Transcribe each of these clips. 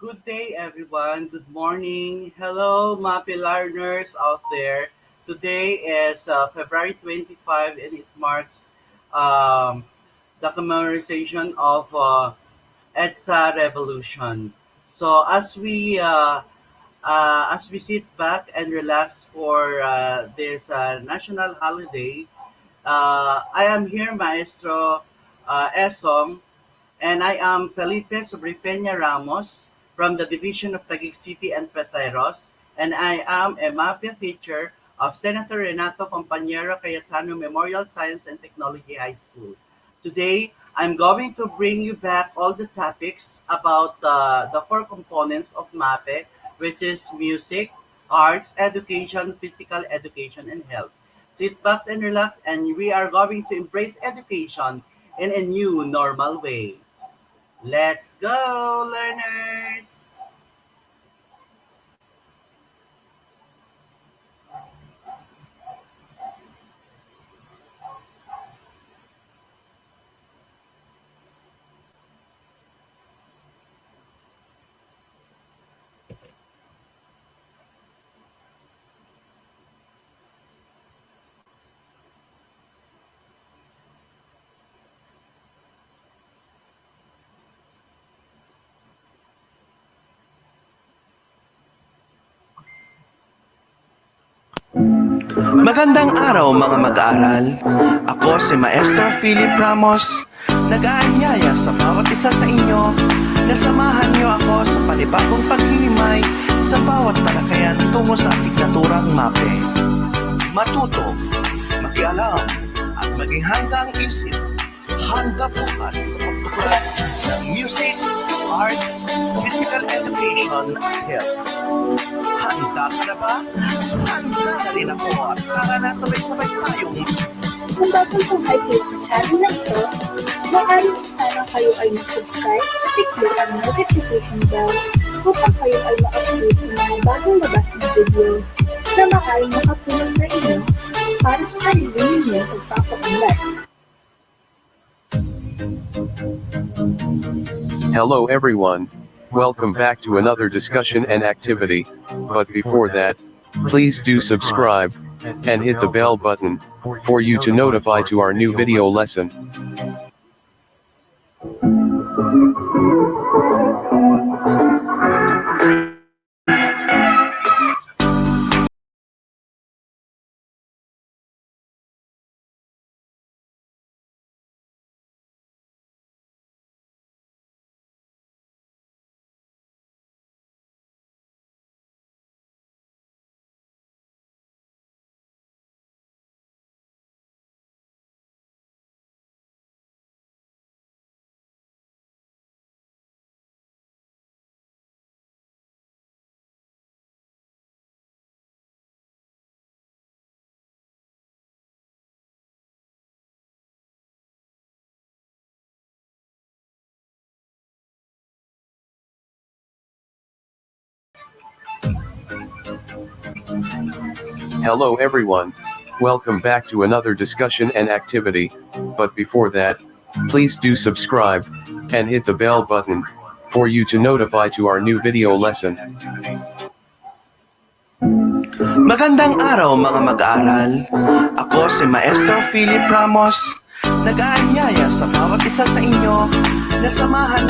Good day, everyone. Good morning. Hello, Mapeh learners out there. Today is February 25, and it marks um, the commemoration of EDSA revolution. So as we sit back and relax for this national holiday, I am here, Maestro Esong, and I am Felipe Sobrepena Ramos from the Division of Taguig City and Pateros, and I am a Mapeh teacher of Senator Renato Companero Cayetano Memorial Science and Technology High School. Today, I'm going to bring you back all the topics about the four components of Mapeh, which is music, arts, education, physical education, and health. Sit back and relax, and we are going to embrace education in a new normal way. Let's go, learners! Magandang araw mga mag-aaral. Ako si Maestro Philip Ramos, nag-aanyaya sa bawat isa sa inyo na samahan niyo ako sa panibagong paghihimay sa bawat talakayan tungo sa asignaturang Mapeh. Matuto, makialam, at maging handang isip. Handa bukas sa pagtuklass ng music, arts, physical education, at health. Handa ka na ba? Handa na rin ako at tara na sabay-sabay tayong Kung bagong tunghay kayo sa channel na ito, maaari po sana kayo ay mag-subscribe at i-click ang notification bell upang kayo ay ma-update sa mga bagong labas na videos na maaaring makatulong sa inyo para sa sarili ninyong pagpapaunlad. Hello everyone. Welcome back to another discussion and activity, but before that, please do subscribe and hit the bell button for you to notify to our new video lesson. Hello everyone. Welcome back to another discussion and activity, but before that, please do subscribe and hit the bell button for you to notify to our new video lesson. Magandang araw mga mag-aaral. Ako si Maestro Philip Ramos, nag-aanyaya sa bawat isa sa inyo na samahan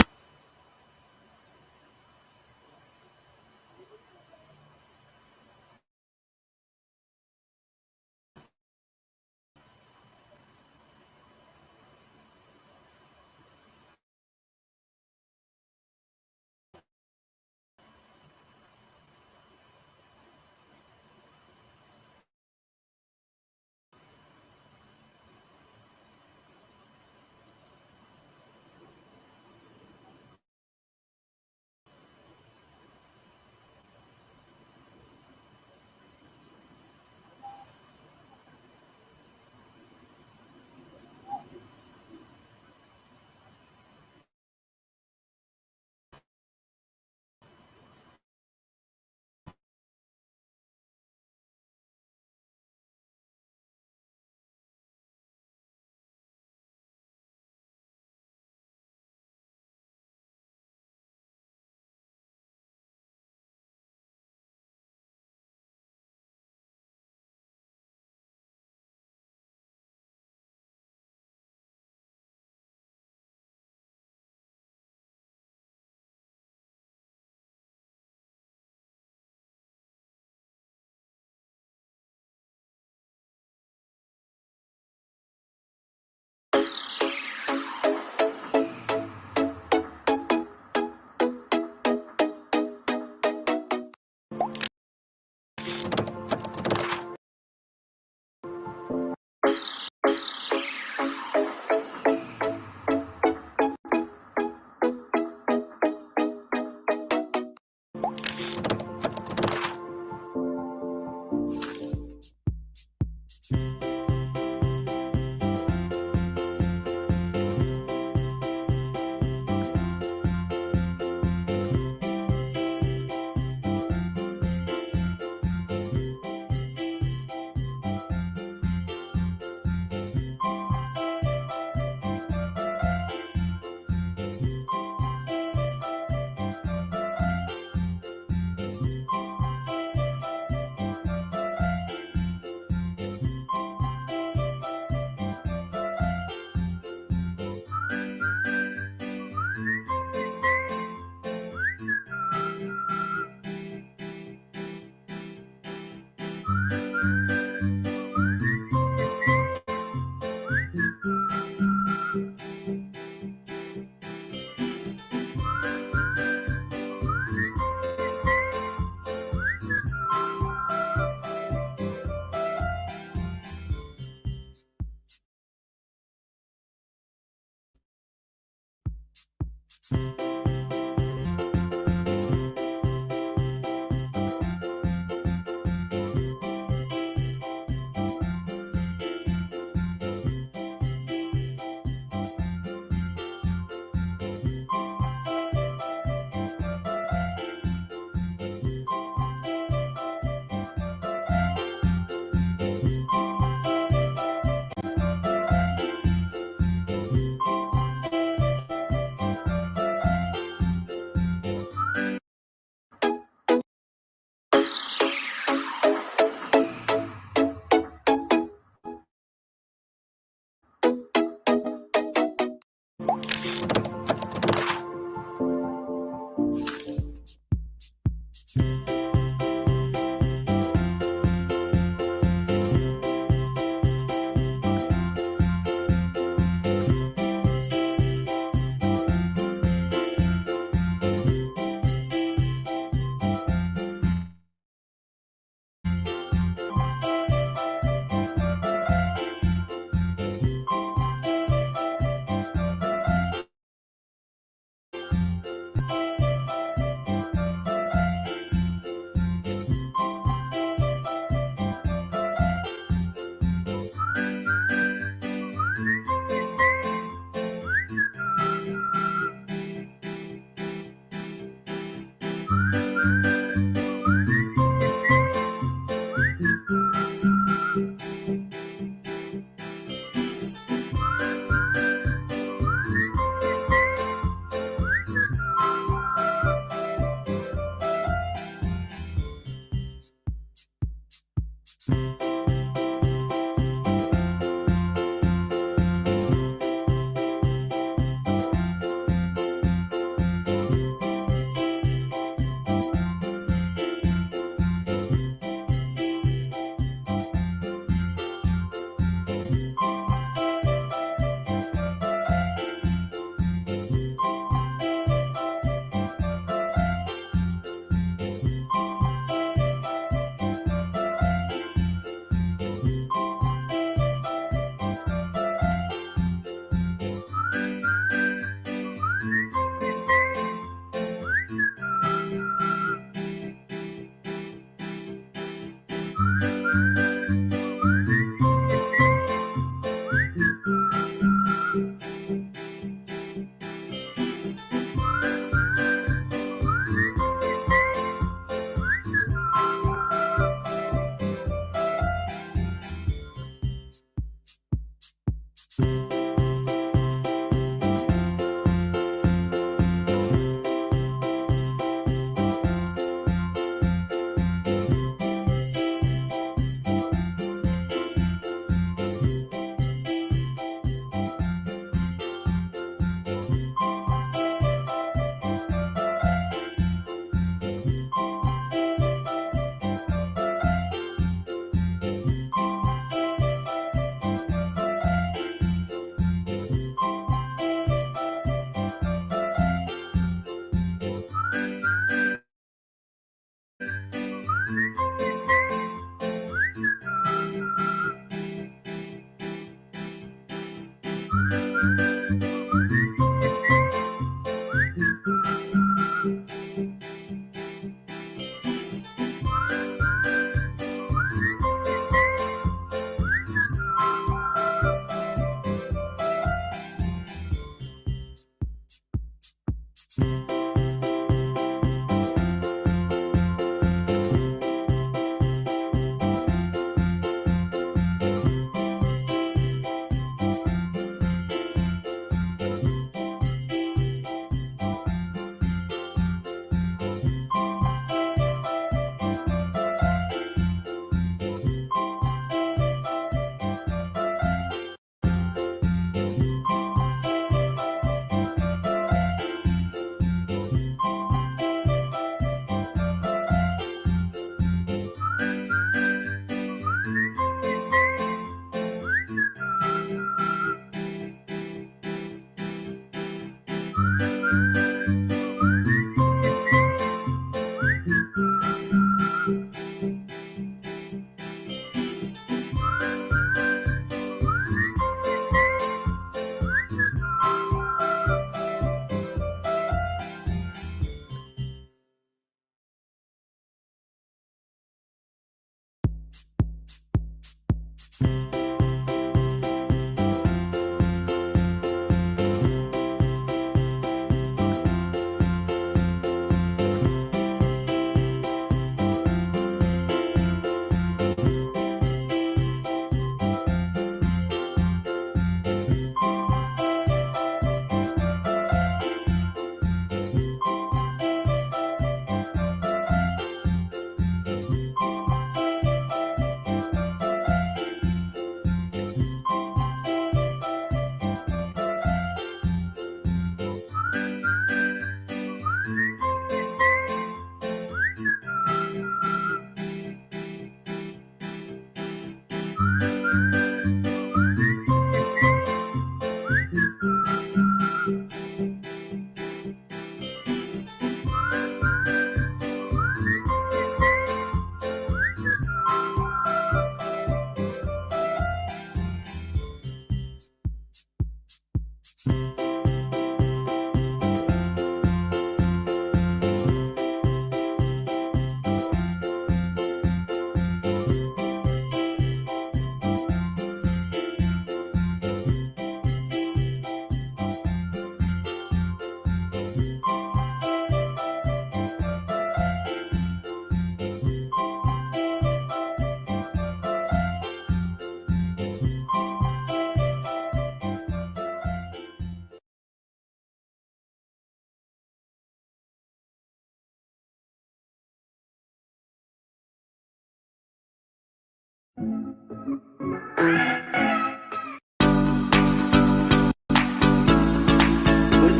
Good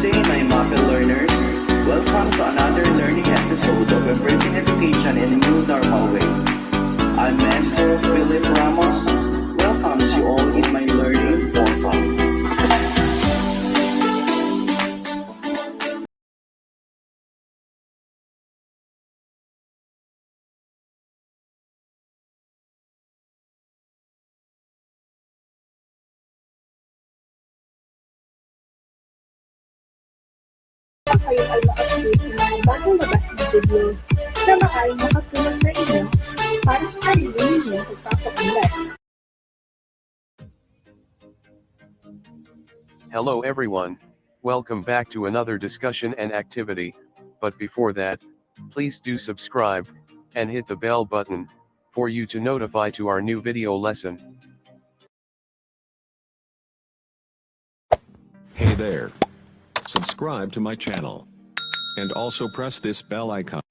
day, my Mapeh learners. Welcome to another learning episode of Embracing Education in a New Normal Way. I'm Maestro Ramos. Welcomes you all in my learning portal. Upang kayo ay ma-update sa mga bagong labas na videos na maaaring makatulong sa inyo para sa sarili ninyong pagpapaunlad. Hello everyone, welcome back to another discussion and activity, but before that, please do subscribe, and hit the bell button, for you to notify to our new video lesson. Hey there. Subscribe to my channel. And also press this bell icon.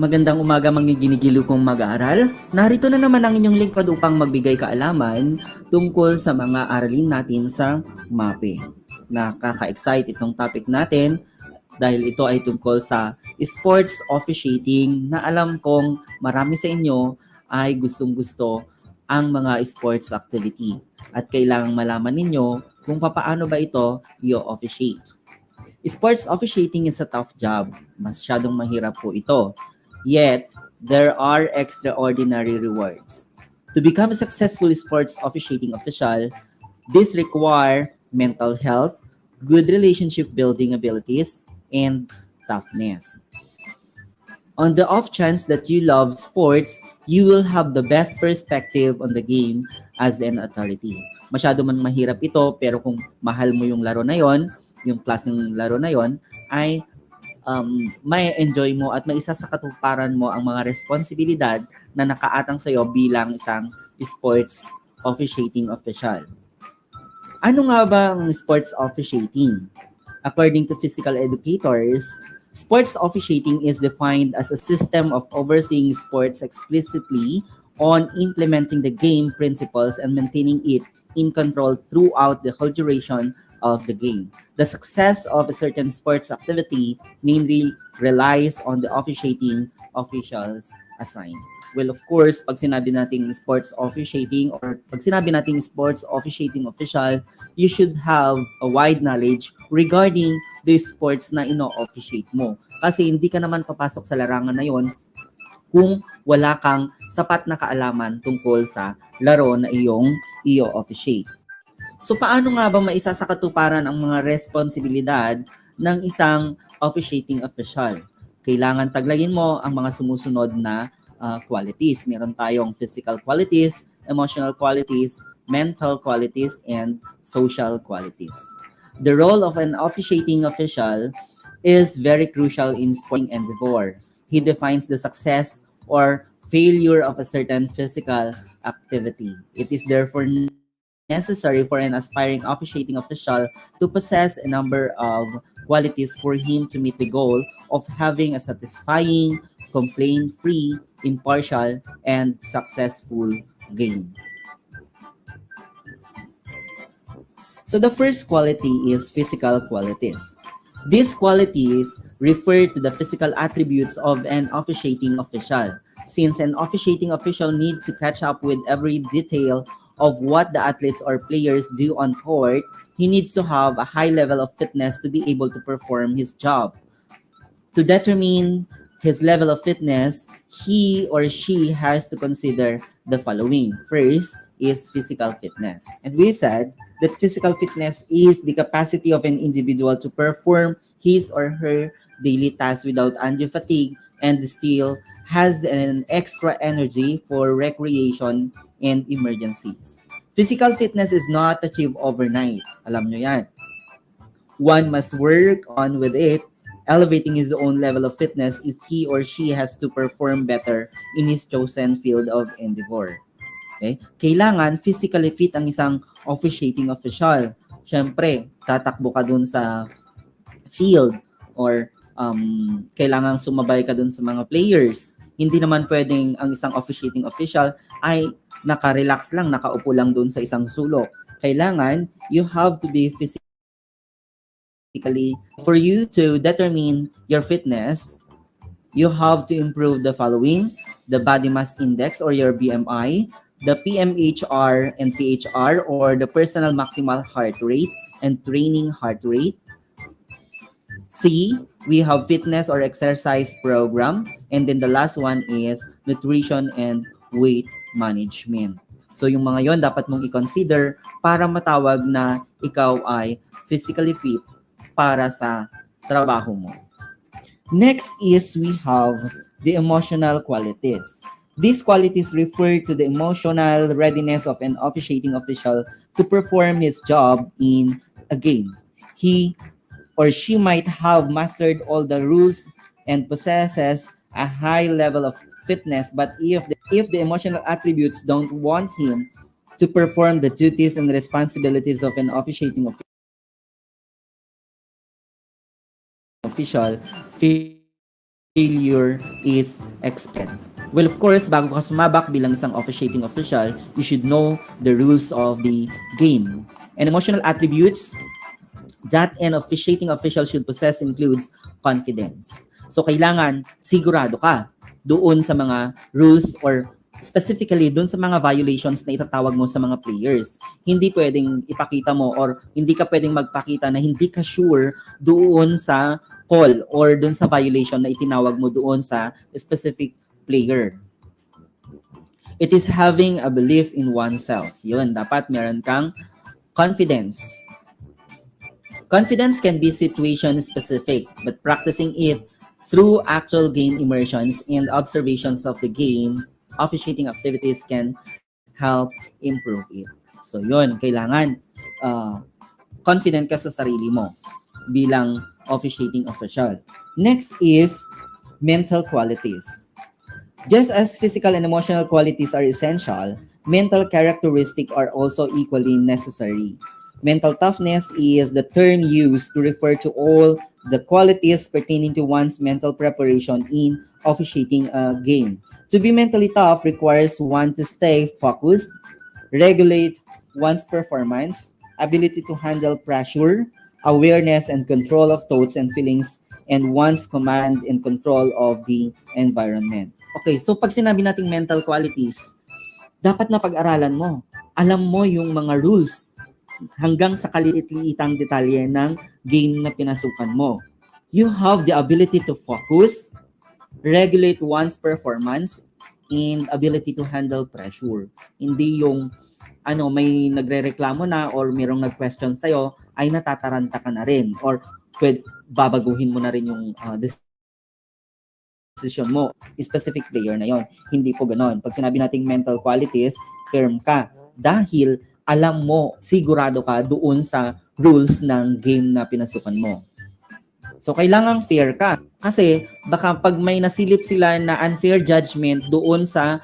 Magandang umaga mga ginigilo kong mag-aaral. Narito na naman ang inyong lingkod upang magbigay kaalaman tungkol sa mga aralin natin sa Mapeh. Nakaka-excite itong topic natin dahil ito ay tungkol sa sports officiating na alam kong marami sa inyo ay gustong-gusto ang mga sports activity at kailangang malaman ninyo kung paano ba ito i-officiate. Sports officiating is a tough job. Masyadong mahirap po ito. Yet, there are extraordinary rewards. To become a successful sports officiating official, this require mental health, good relationship building abilities, and toughness. On the off chance that you love sports, you will have the best perspective on the game as an authority. Masyado man mahirap ito, pero kung mahal mo yung laro na yon, yung klaseng laro na yon, ay may enjoy mo at may isa sa katuparan mo ang mga responsibilidad na nakaatang sa iyo bilang isang sports officiating official. Ano nga ba ang sports officiating? According to physical educators, sports officiating is defined as a system of overseeing sports explicitly on implementing the game principles and maintaining it in control throughout the whole duration of the game. The success of a certain sports activity mainly relies on the officiating officials assigned. Well, of course, pag sinabi nating sports officiating or pag sinabi nating sports officiating official, you should have a wide knowledge regarding the sports na ino-officiate mo. Kasi hindi ka naman papasok sa larangan na yon kung wala kang sapat na kaalaman tungkol sa laro na iyong i-officiate. So paano nga ba maisa sa katuparan ang mga responsibilidad ng isang officiating official? Kailangan taglayin mo ang mga sumusunod na qualities. Meron tayong physical qualities, emotional qualities, mental qualities, and social qualities. The role of an officiating official is very crucial in sporting endeavor. He defines the success or failure of a certain physical activity. It is therefore necessary for an aspiring officiating official to possess a number of qualities for him to meet the goal of having a satisfying, complaint-free, impartial, and successful game. So the first quality is physical qualities. These qualities refer to the physical attributes of an officiating official. Since an officiating official needs to catch up with every detail of what the athletes or players do on court, he needs to have a high level of fitness to be able to perform his job. To determine his level of fitness, he or she has to consider the following. First is physical fitness. And we said that physical fitness is the capacity of an individual to perform his or her daily tasks without undue fatigue and still has an extra energy for recreation and emergencies. Physical fitness is not achieved overnight. Alam nyo yan. One must work on with it, elevating his own level of fitness if he or she has to perform better in his chosen field of endeavor. Okay? Kailangan physically fit ang isang officiating official. Siyempre, tatakbo ka dun sa field or kailangang sumabay ka dun sa mga players. Hindi naman pwedeng ang isang officiating official ay naka-relax lang, nakaupo lang dun sa isang sulok. Kailangan, you have to be physically, for you to determine your fitness, you have to improve the following: the body mass index or your BMI, the PMHR and THR or the personal maximal heart rate and training heart rate. C, we have fitness or exercise program. And then the last one is nutrition and weight management. So yung mga yon dapat mong i-consider para matawag na ikaw ay physically fit para sa trabaho mo. Next is we have the emotional qualities. These qualities refer to the emotional readiness of an officiating official to perform his job in a game. He or she might have mastered all the rules and possesses a high level of fitness, but if the emotional attributes don't want him to perform the duties and responsibilities of an officiating official, failure is expected. Well, of course, bago ka sumabak bilang isang officiating official, you should know the rules of the game. And emotional attributes that an officiating official should possess includes confidence. So, kailangan sigurado ka doon sa mga rules or specifically doon sa mga violations na itatawag mo sa mga players. Hindi pwedeng ipakita mo or hindi ka pwedeng magpakita na hindi ka sure doon sa call or doon sa violation na itinawag mo doon sa specific player. It is having a belief in oneself. Yun, dapat meron kang confidence. Confidence can be situation specific, but practicing it through actual game immersions and observations of the game, officiating activities can help improve it. So yun, kailangan confident ka sa sarili mo bilang officiating official. Next is mental qualities. Just as physical and emotional qualities are essential, mental characteristics are also equally necessary. Mental toughness is the term used to refer to all the qualities pertaining to one's mental preparation in officiating a game. To be mentally tough requires one to stay focused, regulate one's performance, ability to handle pressure, awareness and control of thoughts and feelings, and one's command and control of the environment. Okay, so pag sinabi nating mental qualities, dapat na pag-aralan mo. Alam mo yung mga rules hanggang sa kaliit-liitang detalye ng game na pinasukan mo. You have the ability to focus, regulate one's performance, and ability to handle pressure. Hindi yung may nagrereklamo na or mayroong nag-question sa'yo, ay natataranta ka na rin or babaguhin mo na rin yung decision mo, specific player na yon. Hindi po ganon. Pag sinabi nating mental qualities, firm ka. Dahil alam mo, sigurado ka doon sa rules ng game na pinasukan mo. So, kailangang fair ka. Kasi, baka pag may nasilip sila na unfair judgment doon sa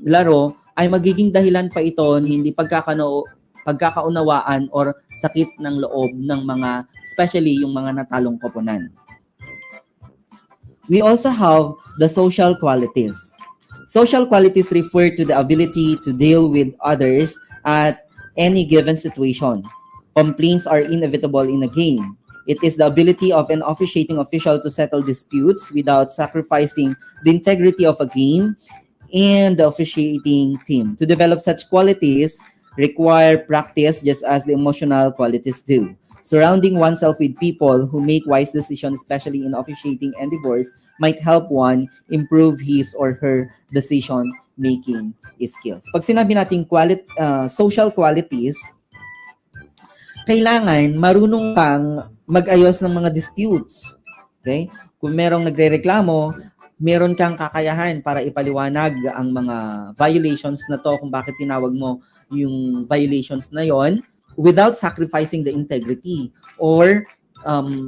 laro, ay magiging dahilan pa ito hindi pagkakaunawaan or sakit ng loob ng mga, especially yung mga natalong koponan. We also have the social qualities. Social qualities refer to the ability to deal with others at any given situation. Complaints are inevitable in a game. It is the ability of an officiating official to settle disputes without sacrificing the integrity of a game and the officiating team. To develop such qualities require practice just as the emotional qualities do. Surrounding oneself with people who make wise decisions, especially in officiating and divorce, might help one improve his or her decision-making skills. Pag sinabi natin social qualities, kailangan marunong kang mag-ayos ng mga disputes. Okay? Kung merong nagrereklamo, meron kang kakayahan para ipaliwanag ang mga violations na to, kung bakit tinawag mo yung violations na yon without sacrificing the integrity or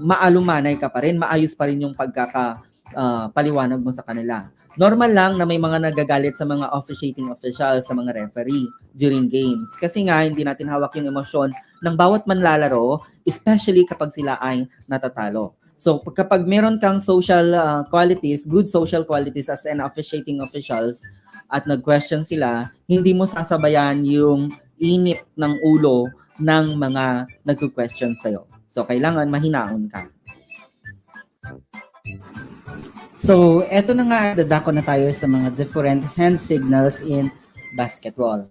maalumanay ka pa rin, maayos pa rin yung pagkakapaliwanag mo sa kanila. Normal lang na may mga nagagalit sa mga officiating officials, sa mga referee during games. Kasi nga, hindi natin hawak yung emosyon ng bawat manlalaro, especially kapag sila ay natatalo. So kapag meron kang social qualities, good social qualities as an officiating officials at nag-question sila, hindi mo sasabayan yung init ng ulo ng mga nagko-question sa'yo. So kailangan mahinaon ka. So eto na nga, dadako na tayo sa mga different hand signals in basketball.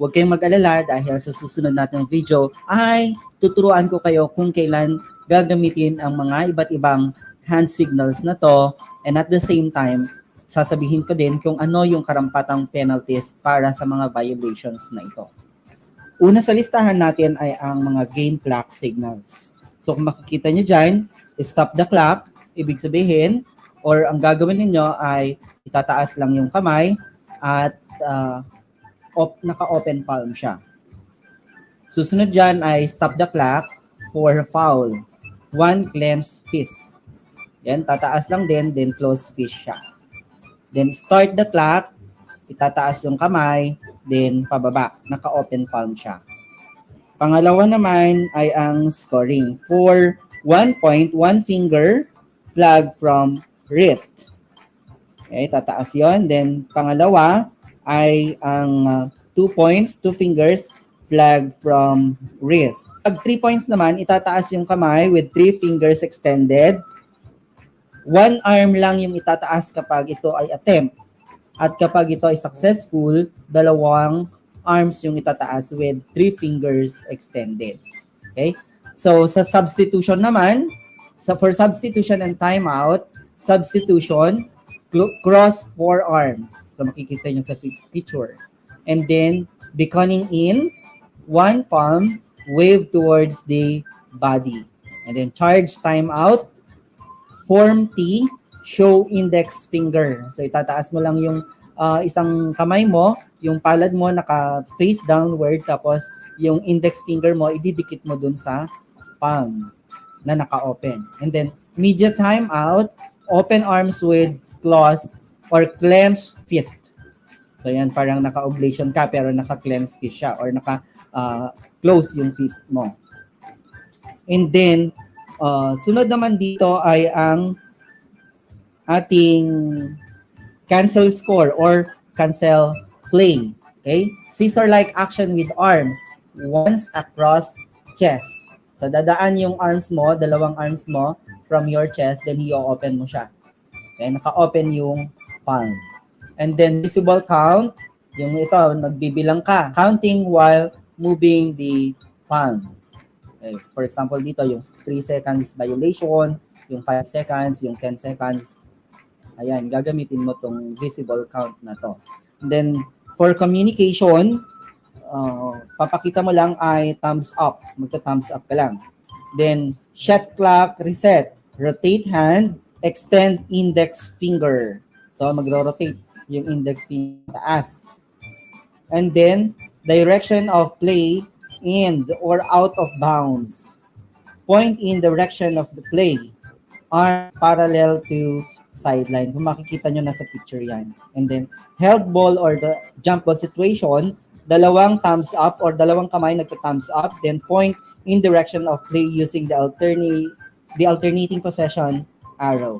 Huwag kayong mag-alala dahil sa susunod nating video ay tuturuan ko kayo kung kailan gagamitin ang mga iba't ibang hand signals na to, and at the same time, sasabihin ko din kung ano yung karampatang penalties para sa mga violations na ito. Una sa listahan natin ay ang mga game clock signals. So kung makikita nyo dyan, stop the clock, ibig sabihin, or ang gagawin ninyo ay itataas lang yung kamay at naka-open palm siya. Susunod dyan ay stop the clock for foul. One clenched fist. Yan, tataas lang din, then close fist siya. Then start the clock, itataas yung kamay, then pababa, naka-open palm siya. Pangalawa naman ay ang scoring. For 1 point, 1 finger, flag from wrist. Okay, tataas yon. Then pangalawa ay ang 2 points, 2 fingers, flag from wrist. Pag 3 points naman, itataas yung kamay with 3 fingers extended. 1 arm lang yung itataas kapag ito ay attempt. At kapag ito ay successful, 2 arms yung itataas with 3 fingers extended. Okay? So sa substitution naman, for substitution and timeout, substitution, cross 4 arms. So makikita nyo sa picture. And then, beckoning in, 1 palm, wave towards the body. And then charge timeout, form T, show index finger. So itataas mo lang yung isang kamay mo, yung palad mo naka-face downward, tapos yung index finger mo, ididikit mo dun sa palm na naka-open. And then media timeout, open arms with claws or clenched fist. So yan, parang naka-oblation ka pero naka-clenched fist siya or naka-close yung fist mo. And then, sunod naman dito ay ang ating cancel score or cancel play. Okay? Scissor-like action with arms once across chest. So dadaan yung arms mo, 2 arms mo from your chest, then i-open mo siya. Okay? Naka-open yung palm. And then visible count, yung ito, nagbibilang ka. Counting while moving the palm. Okay? For example, dito yung 3 seconds violation, yung 5 seconds, yung 10 seconds. Ayan, gagamitin mo tong visible count na to. And then, for communication, papakita mo lang ay thumbs up. Magta-thumbs up ka lang. Then, shot clock, reset. Rotate hand, extend index finger. So, magro-rotate yung index finger taas. And then, direction of play, in or out of bounds. Point in direction of the play. Arms parallel to sideline. Kung makikita nyo nasa picture yan. And then, held ball or the jump ball situation, 2 thumbs up or 2 kamay nagta-thumbs up, then point in direction of play using the alternating possession arrow.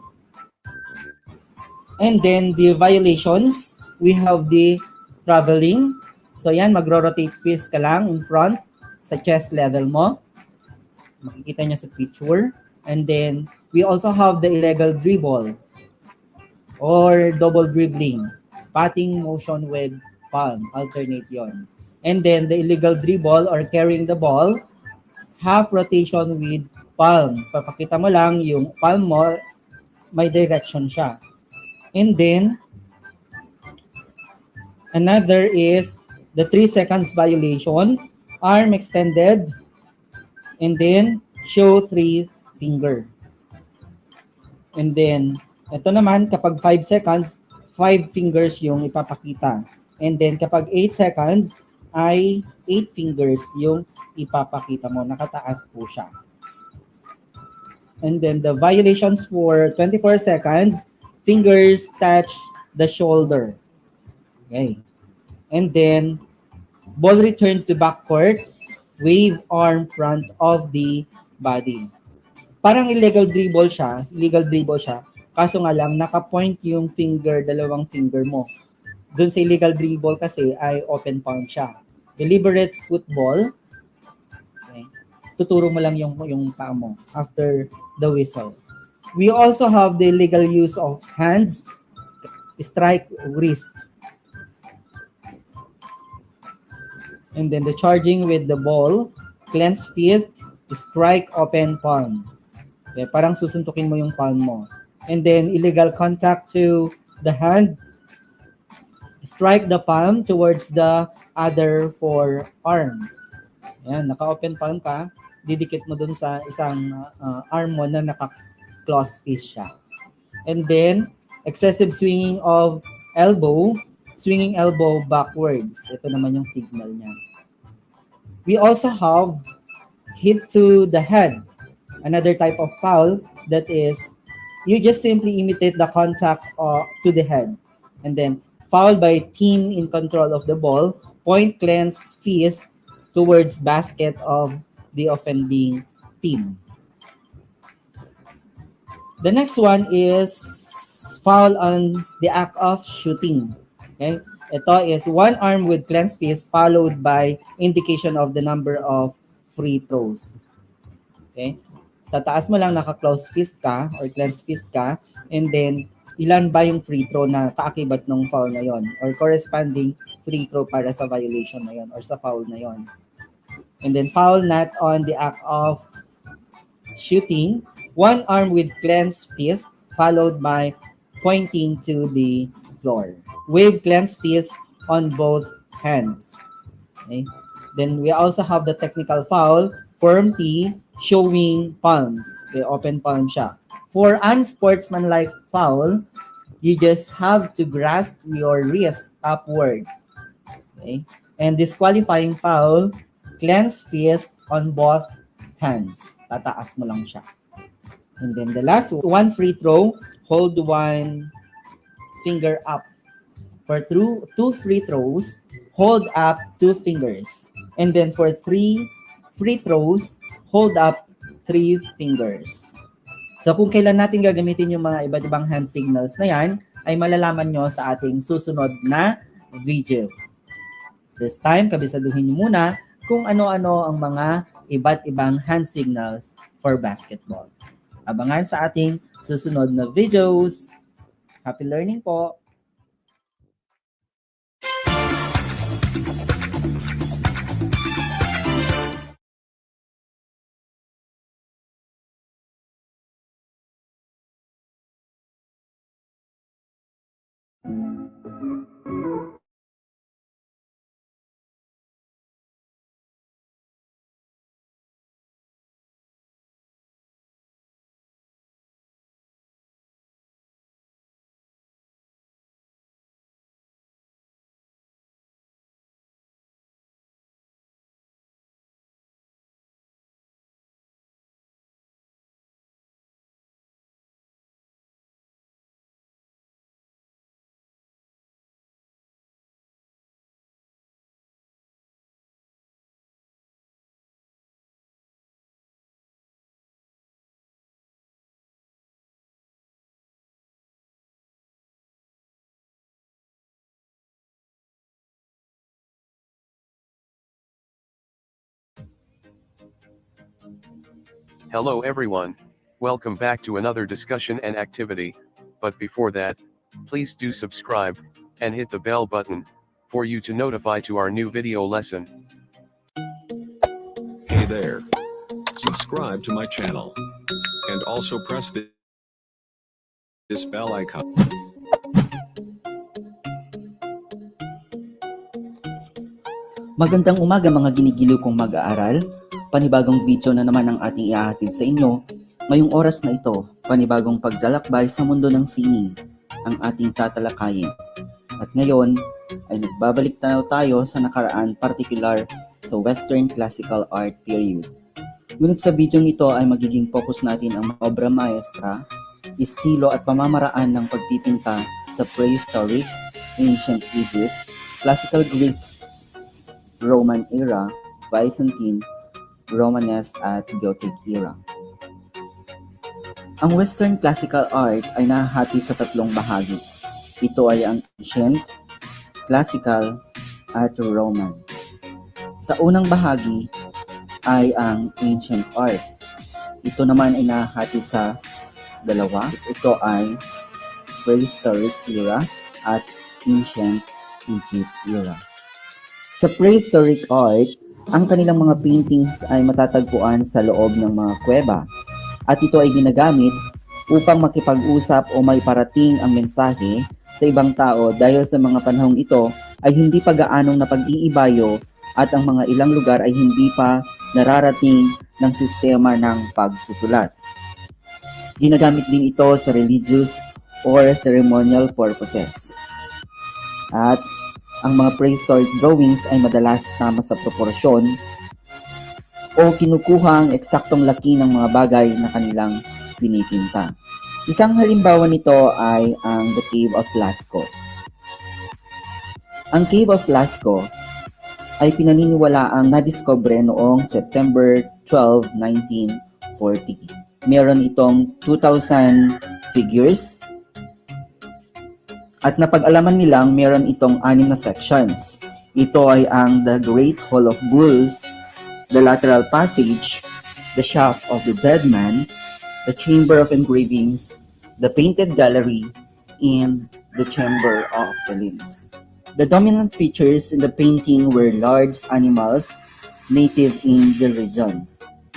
And then, the violations, we have the traveling. So yan, magro-rotate fist ka lang in front sa chest level mo. Makikita nyo sa picture. And then, we also have the illegal dribble or double dribbling. Patting motion with palm. Alternate yon. And then, the illegal dribble or carrying the ball, half rotation with palm. Papakita mo lang yung palm mo, may direction siya. And then, another is the 3 seconds violation, arm extended, and then show 3 finger. And then, ito naman, kapag 5 seconds, 5 fingers yung ipapakita. And then, kapag 8 seconds, ay 8 fingers yung ipapakita mo. Nakataas po siya. And then, the violations for 24 seconds, fingers touch the shoulder. Okay. And then, ball return to backcourt, wave arm front of the body. Parang illegal dribble siya. Kaso nga lang, naka-point yung finger, dalawang finger mo. Doon sa illegal dribble kasi ay open palm siya. Deliberate football, okay, tuturo mo lang yung paa mo after the whistle. We also have the legal use of hands, strike, wrist. And then the charging with the ball, clenched fist, strike, open palm. Okay, parang susuntukin mo yung palm mo. And then illegal contact to the hand, strike the palm towards the other forearm. Yan, naka-open palm ka, didikit mo dun sa isang arm mo na naka-close fist siya. And then, excessive swinging of elbow, swinging elbow backwards. Ito naman yung signal niya. We also have hit to the head, another type of foul that is you just simply imitate the contact to the head. And then foul by team in control of the ball, point clenched fist towards basket of the offending team. The next one is foul on the act of shooting. Okay? Ito is one arm with clenched fist followed by indication of the number of free throws. Okay? Tataas mo lang naka-close fist ka or clenched fist ka, and then ilan ba yung free throw na kaakibat ng foul na yon or corresponding free throw para sa violation na yon or sa foul na yon. And then foul not on the act of shooting, one arm with clenched fist followed by pointing to the floor. Wave clenched fist on both hands. Okay? Then we also have the technical foul, firm P, showing palms. Okay, open palm siya. For unsportsmanlike foul, you just have to grasp your wrist upward. Okay? And disqualifying foul, clenched fist on both hands. Tataas mo lang siya. And then the last one, free throw, hold one finger up. For two free throws, hold up two fingers. And then for 3 free throws, hold up 3 fingers. So kung kailan natin gagamitin yung mga iba't ibang hand signals na yan, ay malalaman nyo sa ating susunod na video. This time, kabisaduhin nyo muna kung ano-ano ang mga iba't ibang hand signals for basketball. Abangan sa ating susunod na videos. Happy learning po! Hello everyone, welcome back to another discussion and activity, but before that, please do subscribe, and hit the bell button, for you to notify to our new video lesson. Hey there. Subscribe to my channel. And also press this bell icon. Magandang umaga mga ginigiliw kong mag-aaral. Panibagong video na naman ang ating ihahatid sa inyo. Ngayong oras na ito, panibagong paglalakbay sa mundo ng sining ang ating tatalakayin. At ngayon ay nagbabalik tanaw tayo sa nakaraan, particular sa Western Classical Art period. Ngunit sa video ito ay magiging focus natin ang obra maestra, estilo at pamamaraan ng pagpipinta sa prehistoric, ancient Egypt, classical Greek, Roman era, Byzantine, Romanesque at Gothic era. Ang Western Classical Art ay nahahati sa tatlong bahagi. Ito ay ang Ancient, Classical, at Roman. Sa unang bahagi ay ang Ancient Art. Ito naman ay nahahati sa dalawa. Ito ay Prehistoric Era at Ancient Egypt Era. Sa Prehistoric Art, ang kanilang mga paintings ay matatagpuan sa loob ng mga kuweba at ito ay ginagamit upang makipag-usap o may parating ang mensahe sa ibang tao dahil sa mga panahong ito ay hindi pa gaanong napag-iibayo at ang mga ilang lugar ay hindi pa nararating ng sistema ng pagsusulat. Ginagamit din ito sa religious or ceremonial purposes. At ang mga prehistoric drawings ay madalas tama sa proporsyon o kinukuha ang eksaktong laki ng mga bagay na kanilang pinipinta. Isang halimbawa nito ay ang The Cave of Lascaux. Ang Cave of Lascaux ay pinaniniwalaang nadiskubre noong September 12, 1940. Meron itong 2,000 figures at napag-alaman nilang meron itong 6 na sections. Ito ay ang The Great Hall of Bulls, The Lateral Passage, The Shaft of the Dead Man, The Chamber of Engravings, The Painted Gallery, and The Chamber of the Limbs. The dominant features in the painting were large animals native in the region.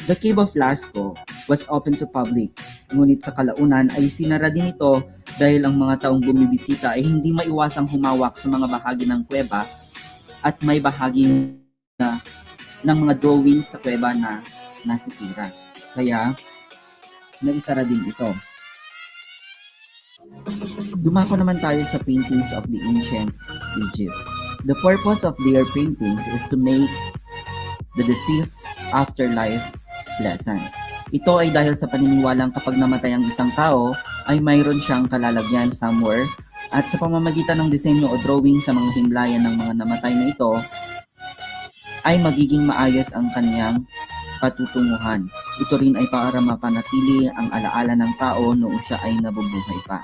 The Cave of Lascaux was open to public, ngunit sa kalaunan ay sinara din ito dahil ang mga taong bumibisita ay hindi maiwasang humawak sa mga bahagi ng kuweba at may bahagi ng mga drawings sa kuweba na nasisira. Kaya, naisara din ito. Dumako naman tayo sa paintings of the ancient Egypt. The purpose of their paintings is to make the deceased afterlife pleasant. Ito ay dahil sa paniniwalang kapag namatay ang isang tao, ay mayroon siyang kalalagyan somewhere at sa pamamagitan ng disenyo o drawing sa mga himlayan ng mga namatay na ito, ay magiging maayos ang kanyang patutunguhan. Ito rin ay para mapanatili ang alaala ng tao noong siya ay nabubuhay pa.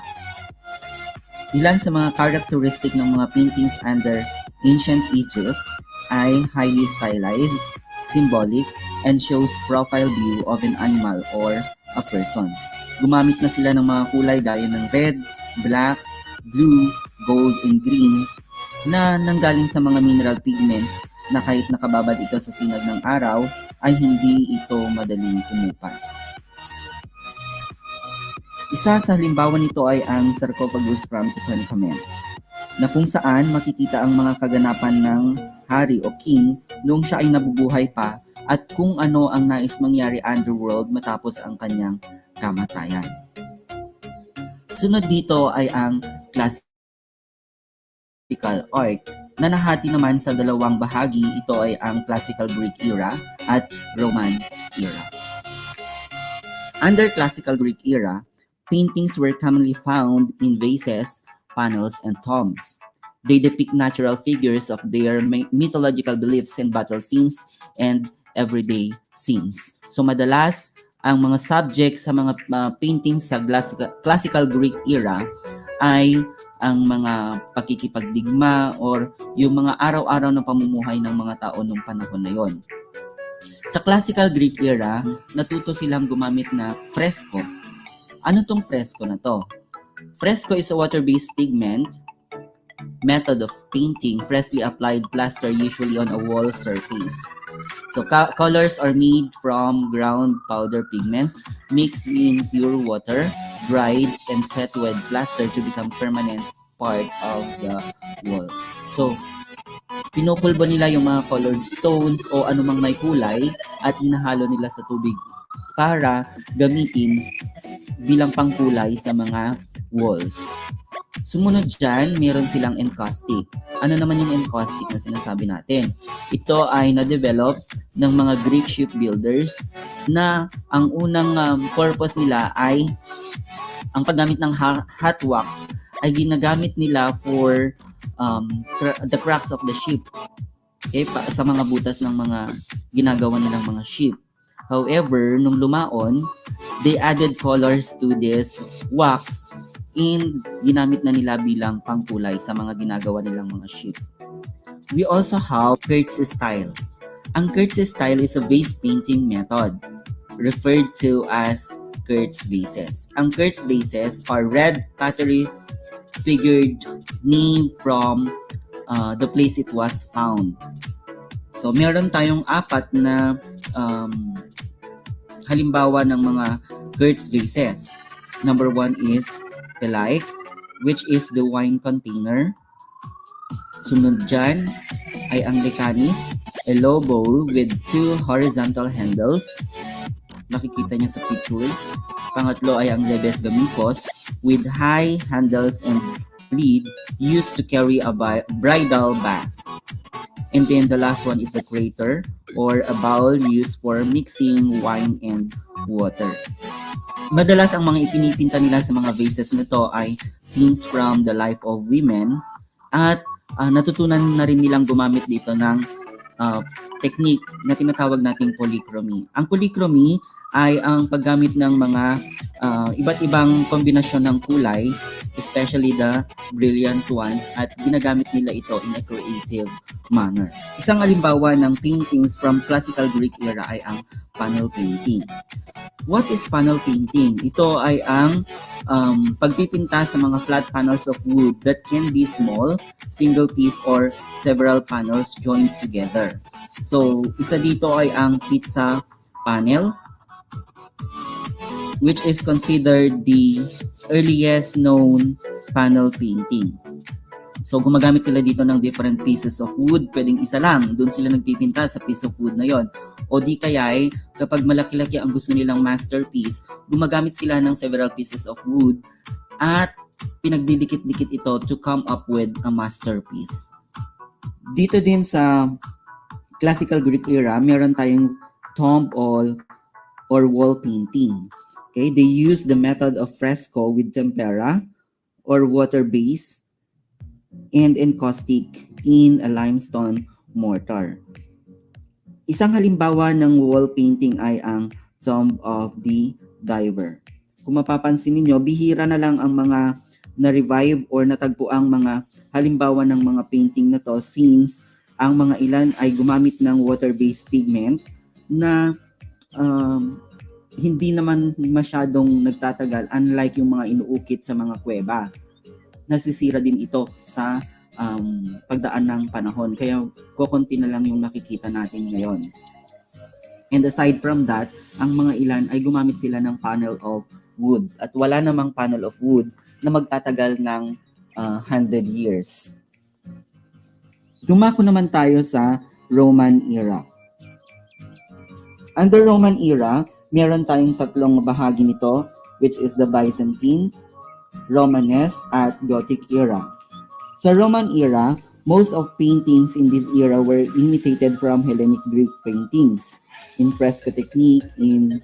Ilan sa mga characteristic ng mga paintings under ancient Egypt ay highly stylized, symbolic, and shows profile view of an animal or a person. Gumamit na sila ng mga kulay gaya ng red, black, blue, gold, and green na nanggaling sa mga mineral pigments na kahit nakababad ito sa sinag ng araw ay hindi ito madaling kumupas. Isa sa halimbawa nito ay ang sarcophagus from Tutankhamen, na kung saan makikita ang mga kaganapan ng hari o king noong siya ay nabubuhay pa at kung ano ang nais mangyari underworld matapos ang kanyang kamatayan. Sunod dito ay ang classical art na nahati naman sa dalawang bahagi. Ito ay ang Classical Greek era at Roman era. Under Classical Greek era, paintings were commonly found in vases, panels, and tombs. They depict natural figures of their mythological beliefs and battle scenes and everyday scenes. So madalas, ang mga subject sa mga paintings sa classical Greek era ay ang mga pakikipagdigma or yung mga araw-araw na pamumuhay ng mga tao nung panahon na yon. Sa classical Greek era, natuto silang gumamit na fresco. Ano tong fresco na to? Fresco is a water-based pigment method of painting freshly applied plaster usually on a wall surface. So colors are made from ground powder pigments mixed in pure water, dried and set with plaster to become permanent part of the wall. So pinupulbo nila yung mga colored stones o anumang may kulay at hinahalo nila sa tubig para gamitin bilang pangkulay sa mga walls. Sumunod dyan, meron silang encaustic. Ano naman yung encaustic na sinasabi natin? Ito ay na-develop ng mga Greek shipbuilders na ang unang purpose nila ay ang paggamit ng hot wax ay ginagamit nila for the cracks of the ship. Okay? Sa mga butas ng mga ginagawa nilang mga ship. However, nung lumaon, they added colors to this wax and ginamit na nila bilang pangkulay sa mga ginagawa nilang mga sheet. We also have Kurtz style. Ang Kurtz style is a vase painting method referred to as Kurtz vases. Ang Kurtz vases are red pottery figured named from the place it was found. So, meron tayong 4 na halimbawa ng mga Kurtz vases. Number 1 is FELIPE, which is the wine container. Sunod dyan ay ang Lecanis, a low bowl with 2 horizontal handles. Nakikita niya sa pictures. Pangatlo ay ang Lebes Gamicos with high handles and lid used to carry a bridal bath. And then the last one is the crater or a bowl used for mixing wine and water. Madalas ang mga ipinipinta nila sa mga vases nito ay scenes from the life of women at natutunan na rin nilang gumamit dito ng technique na tinatawag nating polychromy. Ang polychromy ay ang paggamit ng mga iba't ibang kombinasyon ng kulay, especially the brilliant ones, at ginagamit nila ito in a creative manner. Isang halimbawa ng paintings from classical Greek era ay ang panel painting. What is panel painting? Ito ay ang pagpipinta sa mga flat panels of wood that can be small, single piece, or several panels joined together. So, isa dito ay ang pizza panel, which is considered the earliest known panel painting. So, gumagamit sila dito ng different pieces of wood. Pwedeng isa lang, doon sila nagpipinta sa piece of wood na yon. O di kaya, kapag malaki-laki ang gusto nilang masterpiece, gumagamit sila ng several pieces of wood at pinagdidikit-dikit ito to come up with a masterpiece. Dito din sa classical Greek era, meron tayong tomb or wall painting. Okay, they use the method of fresco with tempera or water base and encaustic in a limestone mortar. Isang halimbawa ng wall painting ay ang Tomb of the Diver. Kung mapapansin niyo, bihira na lang ang mga na-revive or natagpo ang mga halimbawa ng mga painting na to since ang mga ilan ay gumamit ng water-based pigment na hindi naman masyadong nagtatagal, unlike yung mga inuukit sa mga kuweba. Nasisira din ito sa pagdaan ng panahon. Kaya kokonti na lang yung nakikita natin ngayon. And aside from that, ang mga ilan ay gumamit sila ng panel of wood. At wala namang panel of wood na magtatagal ng 100 years. Dumako naman tayo sa Roman era. Under Roman era, meron tayong 3 bahagi nito, which is the Byzantine, Romanesque, at Gothic era. Sa Roman era, most of paintings in this era were imitated from Hellenic Greek paintings in fresco technique, in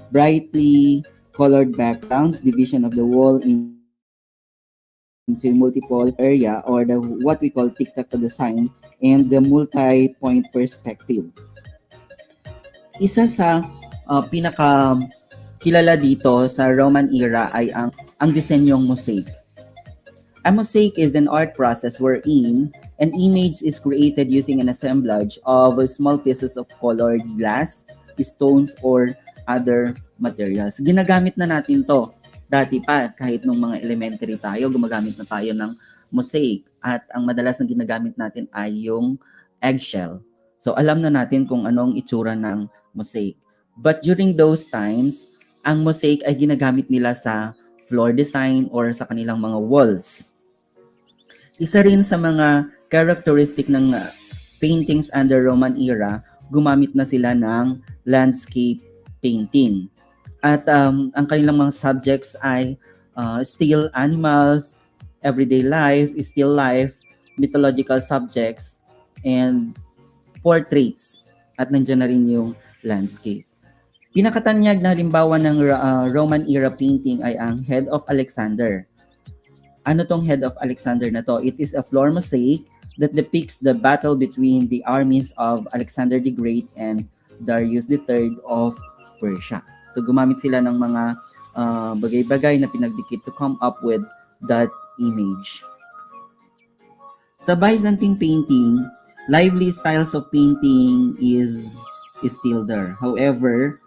brightly colored backgrounds, division of the wall into multiple area, or the what we call tic-tac-toe design, and the multi-point perspective. Isa sa pinaka-kilala dito sa Roman era ay ang disenyong mosaic. A mosaic is an art process wherein an image is created using an assemblage of small pieces of colored glass, stones, or other materials. Ginagamit na natin to dati pa, kahit nung mga elementary tayo, gumagamit na tayo ng mosaic. At ang madalas na ginagamit natin ay yung eggshell. So alam na natin kung anong itsura ng mosaic. But during those times, ang mosaic ay ginagamit nila sa floor design or sa kanilang mga walls. Isa rin sa mga characteristic ng paintings under Roman era, gumamit na sila ng landscape painting. At ang kanilang mga subjects ay still animals, everyday life, still life, mythological subjects, and portraits. At nandiyan na rin yung landscape. Pinakatanyag na halimbawa ng Roman era painting ay ang Head of Alexander. Ano tong Head of Alexander na to? It is a floor mosaic that depicts the battle between the armies of Alexander the Great and Darius III of Persia. So gumamit sila ng mga bagay-bagay na pinagdikit to come up with that image. Sa Byzantine painting, lively styles of painting is still there. However,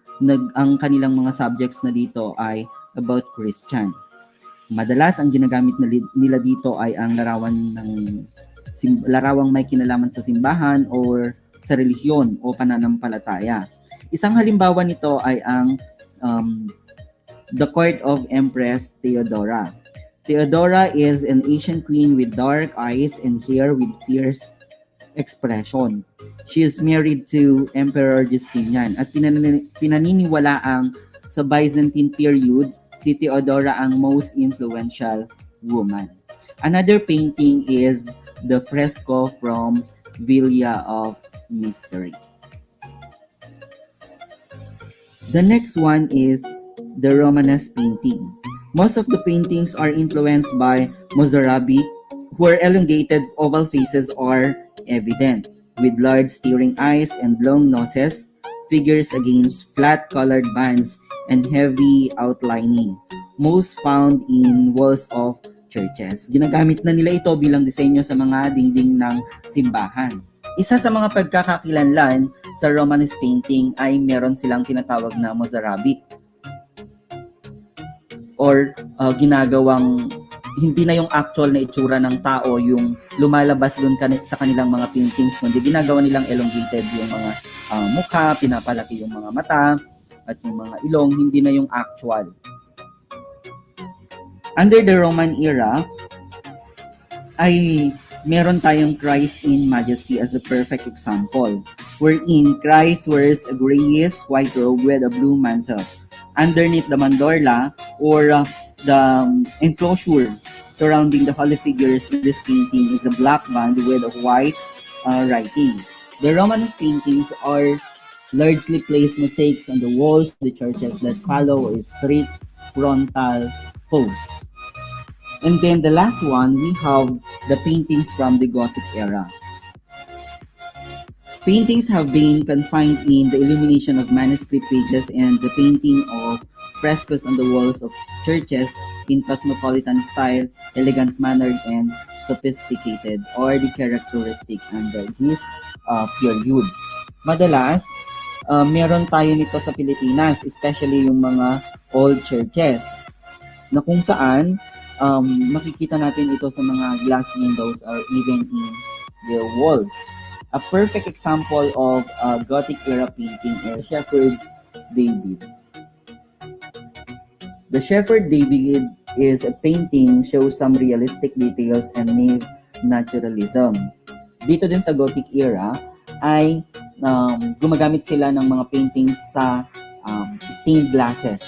ang kanilang mga subjects na dito ay about Christian. Madalas ang ginagamit nila dito ay ang larawang may kinalaman sa simbahan or sa relihiyon o pananampalataya. Isang halimbawa nito ay ang The Court of Empress Theodora. Theodora is an Asian queen with dark eyes and hair with fierce expression. She is married to Emperor Justinian at pinaniniwalaang sa Byzantine period, si Theodora ang most influential woman. Another painting is the fresco from Villa of Mystery. The next one is the Romanesque painting. Most of the paintings are influenced by Mozarabic, where elongated oval faces are evident, with large staring eyes and long noses, figures against flat-colored bands, and heavy outlining, most found in walls of churches. Ginagamit na nila ito bilang disenyo sa mga dingding ng simbahan. Isa sa mga pagkakakilanlan sa Romanesque painting ay meron silang tinatawag na Mozarabic or ginagawang hindi na yung actual na itsura ng tao yung lumalabas doon sa kanilang mga paintings, kundi ginagawa nilang elongated yung mga mukha, pinapalaki yung mga mata at yung mga ilong, hindi na yung actual. Under the Roman era ay meron tayong Christ in Majesty as a perfect example, wherein Christ wears a grayish white robe with a blue mantle. Underneath the mandorla or the enclosure surrounding the holy figures in this painting is a black band with a white writing. The Romanesque paintings are largely placed mosaics on the walls of the churches that follow a straight frontal pose. And then the last one, we have the paintings from the Gothic era. Paintings have been confined in the illumination of manuscript pages and the painting of frescoes on the walls of churches in cosmopolitan style, elegant mannered, and sophisticated, or the characteristic under this period. Madalas, meron tayo nito sa Pilipinas, especially yung mga old churches, na kung saan makikita natin ito sa mga glass windows or even in the walls. A perfect example of Gothic era painting is Shepherd David. The Shepherd David is a painting shows some realistic details and naive naturalism. Dito din sa Gothic era ay gumagamit sila ng mga paintings sa stained glasses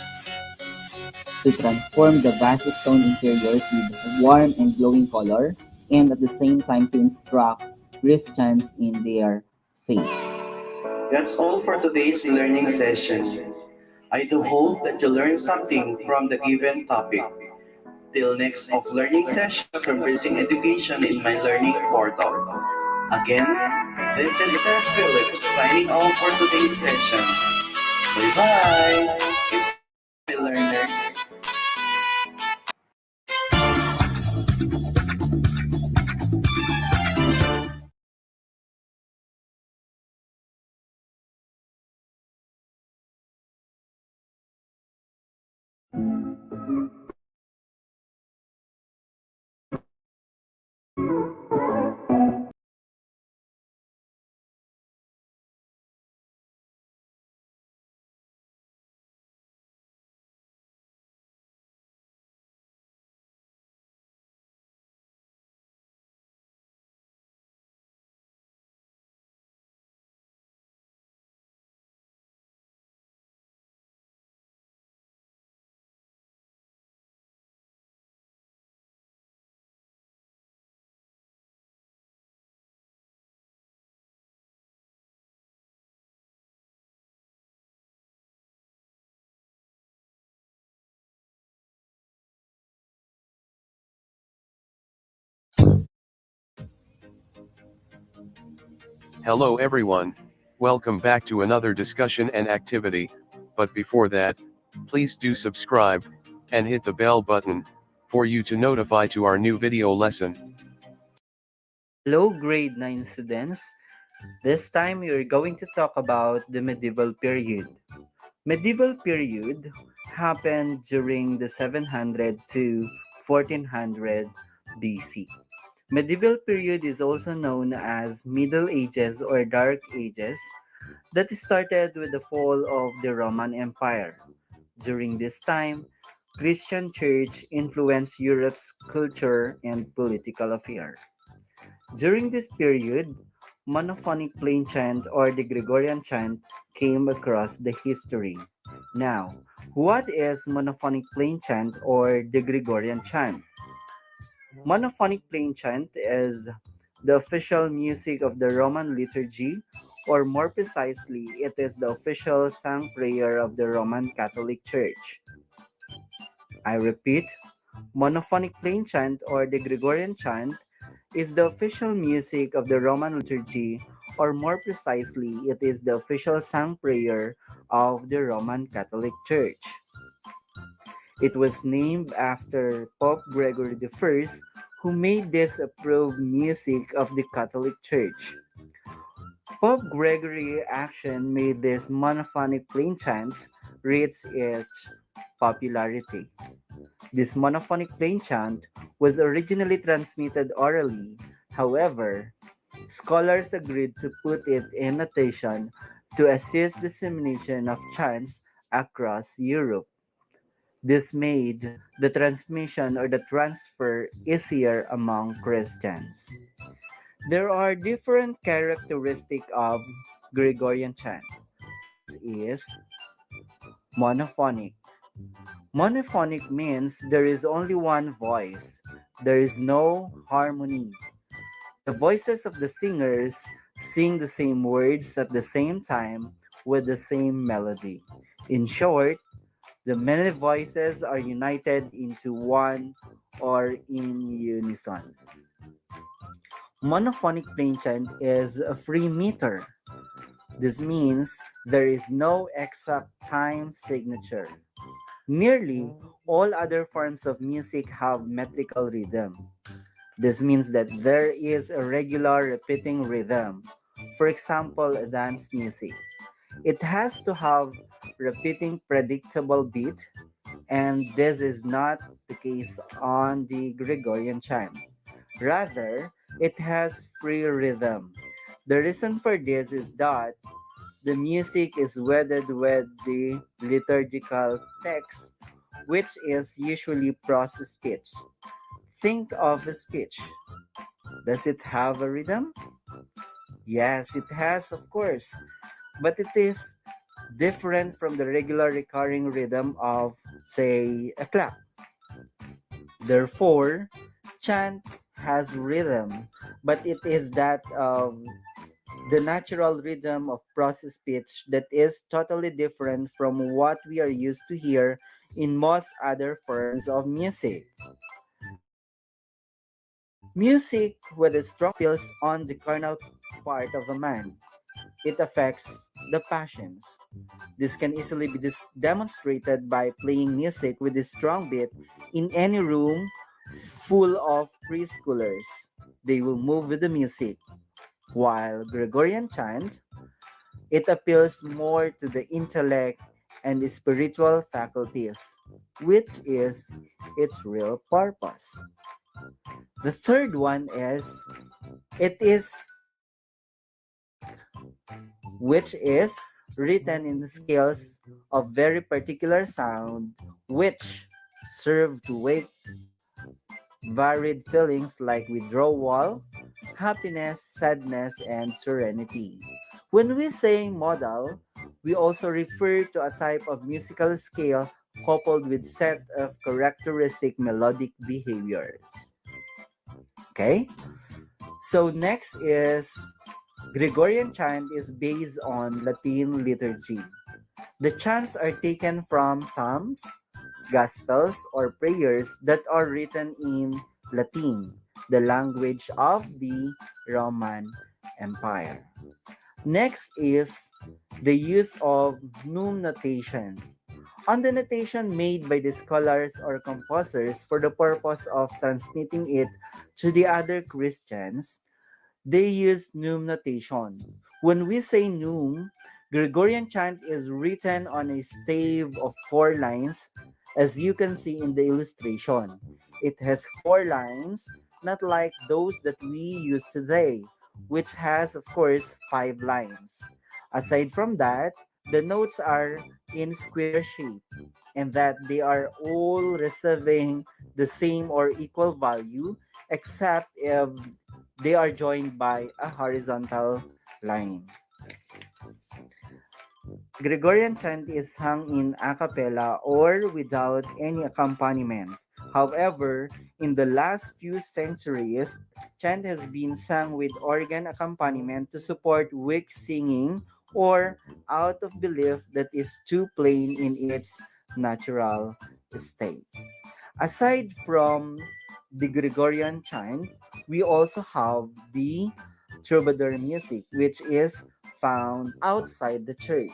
to transform the vast stone interiors with warm and glowing color and at the same time to instruct Christians in their faith. That's all for today's learning session. I do hope that you learned something from the given topic. Till next of learning session from Bridging Education in my learning portal. Again, this is Sir Philip signing off for today's session. Bye-bye! Keep learners. Hello everyone, Welcome back to another discussion and activity, but before that, please do subscribe, and hit the bell button, for you to notify to our new video lesson. Hello, grade 9 students. This time we are going to talk about the medieval period. Medieval period happened during the 700 to 1400 BC. Medieval period is also known as Middle Ages or Dark Ages that started with the fall of the Roman Empire. During this time, Christian church influenced Europe's culture and political affairs. During this period, monophonic plain chant or the Gregorian chant came across the history. Now, what is monophonic plain chant or the Gregorian chant? Monophonic plain chant is the official music of the Roman liturgy, or more precisely, it is the official sung prayer of the Roman Catholic Church. I repeat, monophonic plain chant or the Gregorian chant is the official music of the Roman liturgy, or more precisely, it is the official sung prayer of the Roman Catholic Church. It was named after Pope Gregory I, who made this approved music of the Catholic Church. Pope Gregory's action made this monophonic plain chants reach its popularity. This monophonic plain chant was originally transmitted orally. However, scholars agreed to put it in notation to assist dissemination of chants across Europe. This made the transmission or the transfer easier among Christians. There are different characteristics of Gregorian chant. First is monophonic. Monophonic means there is only one voice. There is no harmony. The voices of the singers sing the same words at the same time with the same melody. In short, the many voices are united into one or in unison. Monophonic plain chant is a free meter. This means there is no exact time signature. Nearly all other forms of music have metrical rhythm. This means that there is a regular repeating rhythm. For example, dance music. It has to have repeating predictable beat, and this is not the case on the Gregorian chant. Rather, it has free rhythm. The reason for this is that the music is wedded with the liturgical text, which is usually prose speech. Think of a speech. Does it have a rhythm? Yes, it has, of course, but it is different from the regular recurring rhythm of, say, a clap. Therefore, chant has rhythm, but it is that of the natural rhythm of prose speech that is totally different from what we are used to hear in most other forms of music. Music with a strong feels on the carnal part of a man. It affects the passions. This can easily be demonstrated by playing music with a strong beat in any room full of preschoolers. They will move with the music. While Gregorian chant, it appeals more to the intellect and the spiritual faculties, which is its real purpose. The third one is it is rhythmic, which is written in the scales of very particular sound, which serve to wake varied feelings like withdrawal, happiness, sadness, and serenity. When we say modal, we also refer to a type of musical scale coupled with set of characteristic melodic behaviors. Okay? So next is Gregorian chant is based on Latin liturgy. The chants are taken from psalms, gospels, or prayers that are written in Latin, the language of the Roman Empire. Next is the use of noom notation. On the notation made by the scholars or composers for the purpose of transmitting it to the other Christians, they use noom notation. When we say noom, Gregorian chant is written on a stave of 4 lines, as you can see in the illustration. It has 4 lines, not like those that we use today, which has, of course, 5 lines. Aside from that, the notes are in square shape and that they are all receiving the same or equal value except if they are joined by a horizontal line. Gregorian chant is sung in a cappella or without any accompaniment. However, in the last few centuries, chant has been sung with organ accompaniment to support weak singing or out of belief that is too plain in its natural state. Aside from the Gregorian chant, we also have the troubadour music, which is found outside the church.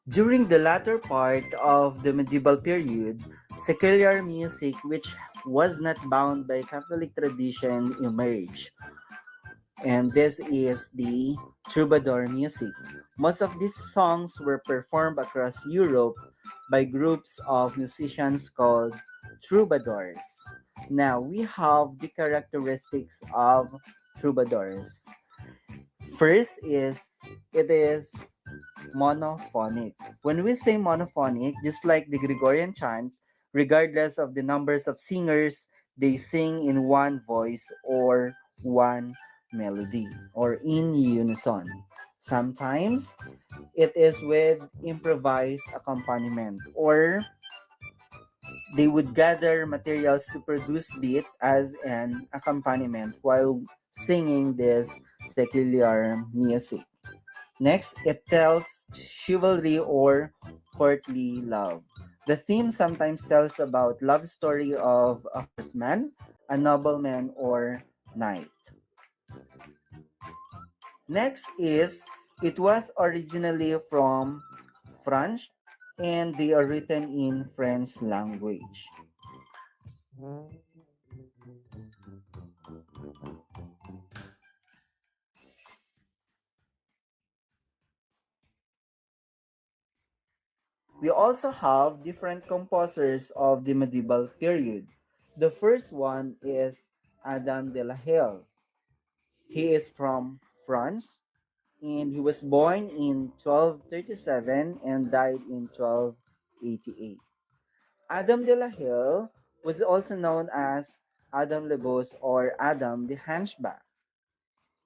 During the latter part of the medieval period, secular music, which was not bound by Catholic tradition, emerged. And this is the troubadour music. Most of these songs were performed across Europe by groups of musicians called troubadours. Now we have the characteristics of troubadours. First is it is monophonic. When we say monophonic, just like the Gregorian chant, regardless of the numbers of singers, they sing in one voice or one melody or in unison. Sometimes it is with improvised accompaniment or they would gather materials to produce beat as an accompaniment while singing this secular music. Next, it tells chivalry or courtly love. The theme sometimes tells about love story of a horseman, a nobleman, or knight. Next is it was originally from French and they are written in French language. We also have different composers of the medieval period. The first one is Adam de la Hale. He is from France and he was born in 1237 and died in 1288. Adam de la Hale was also known as Adam le Bos or Adam the Hunchback.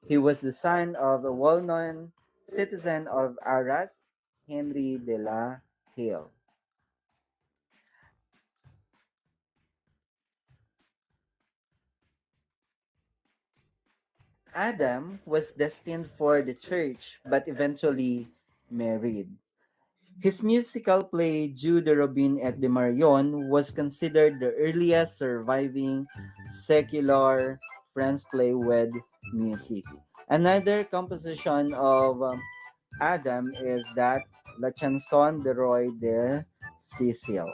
He was the son of a well-known citizen of Arras, Henry de la Hale. Adam was destined for the church but eventually married. His musical play Jude de Robin et de Marion was considered the earliest surviving secular French play with music. Another composition of Adam is that La Chanson de Roy de Cecil.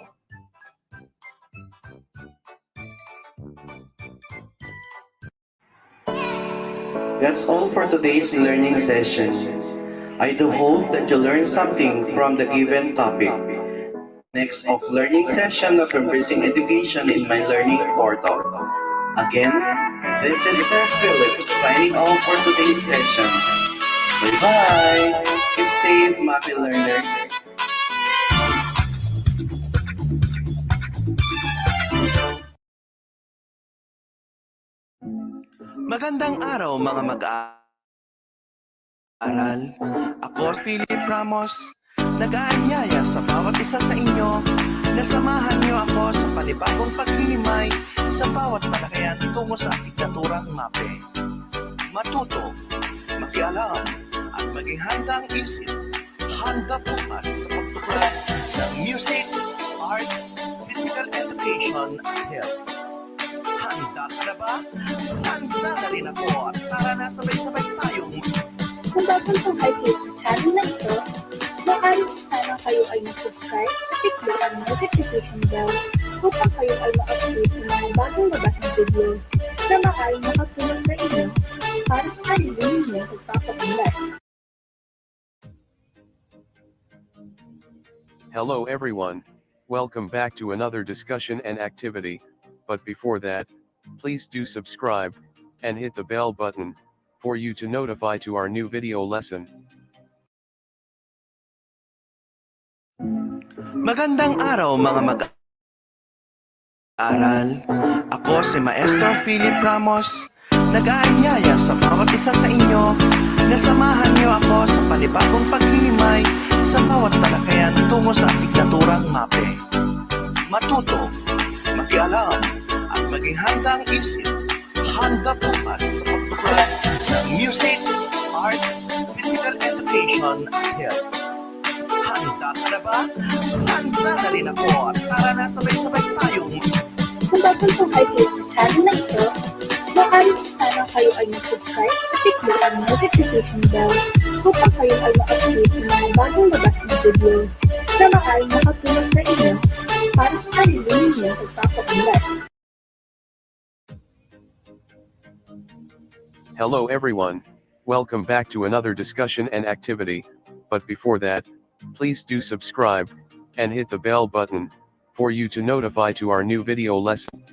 That's all for today's learning session. I do hope that you learned something from the given topic. Next of learning session of Embracing Education in My Learning Portal. Again, this is Sir Philip signing off for today's session. Bye-bye! Keep safe, Mapeh learners! Magandang araw mga mag-aaral. Ako si Philip Ramos, nag-aanyaya sa bawat isa sa inyo na samahan niyo ako sa panibagong paghihimay sa bawat talakayan tungo sa asignaturang Mapeh. Matuto, makialam, at maging handang isip, handa bukas sa pagtuklas ng music, arts, physical education, at health. Handa ka na ba? Handa na rin ako at tara na sabay-sabay tayong Kung bagong tunghay kayo sa channel na ito, maaari po sana kayo ay mag-subscribe at i-click ang notification bell upang kayo ay ma-update sa mga bagong labas na videos na maaaring makatulong sa inyo para sa sarili ninyong pagpapaunlad. Hello everyone, welcome back to another discussion and activity, but before that, please do subscribe, and hit the bell button, for you to notify to our new video lesson. Magandang araw mga mag-aaral. Ako si Maestro Philip Ramos. Nag-aanyaya sa bawat isa sa inyo na samahan niyo ako sa panibagong paghihimay sa bawat talakayan tungo sa asignaturang Mapeh. Matuto, mag-alam, at maging handang isip, handa bukas sa pagtuklas ng music, arts, physical education, at health. Handa ka na ba? Handa na rin ako at tara na sabay-sabay tayong Kung bagong tunghay kayo sa channel na ito, maaari po sana kayo ay mag-subscribe at i-click ang notification bell upang kayo ay ma-update sa mga bagong labas na videos na maaaring makatulong sa inyo para sa sarili ninyong pagpapaunlad. Hello everyone, welcome back to another discussion and activity, but before that, please do subscribe, and hit the bell button, for you to notify to our new video lesson.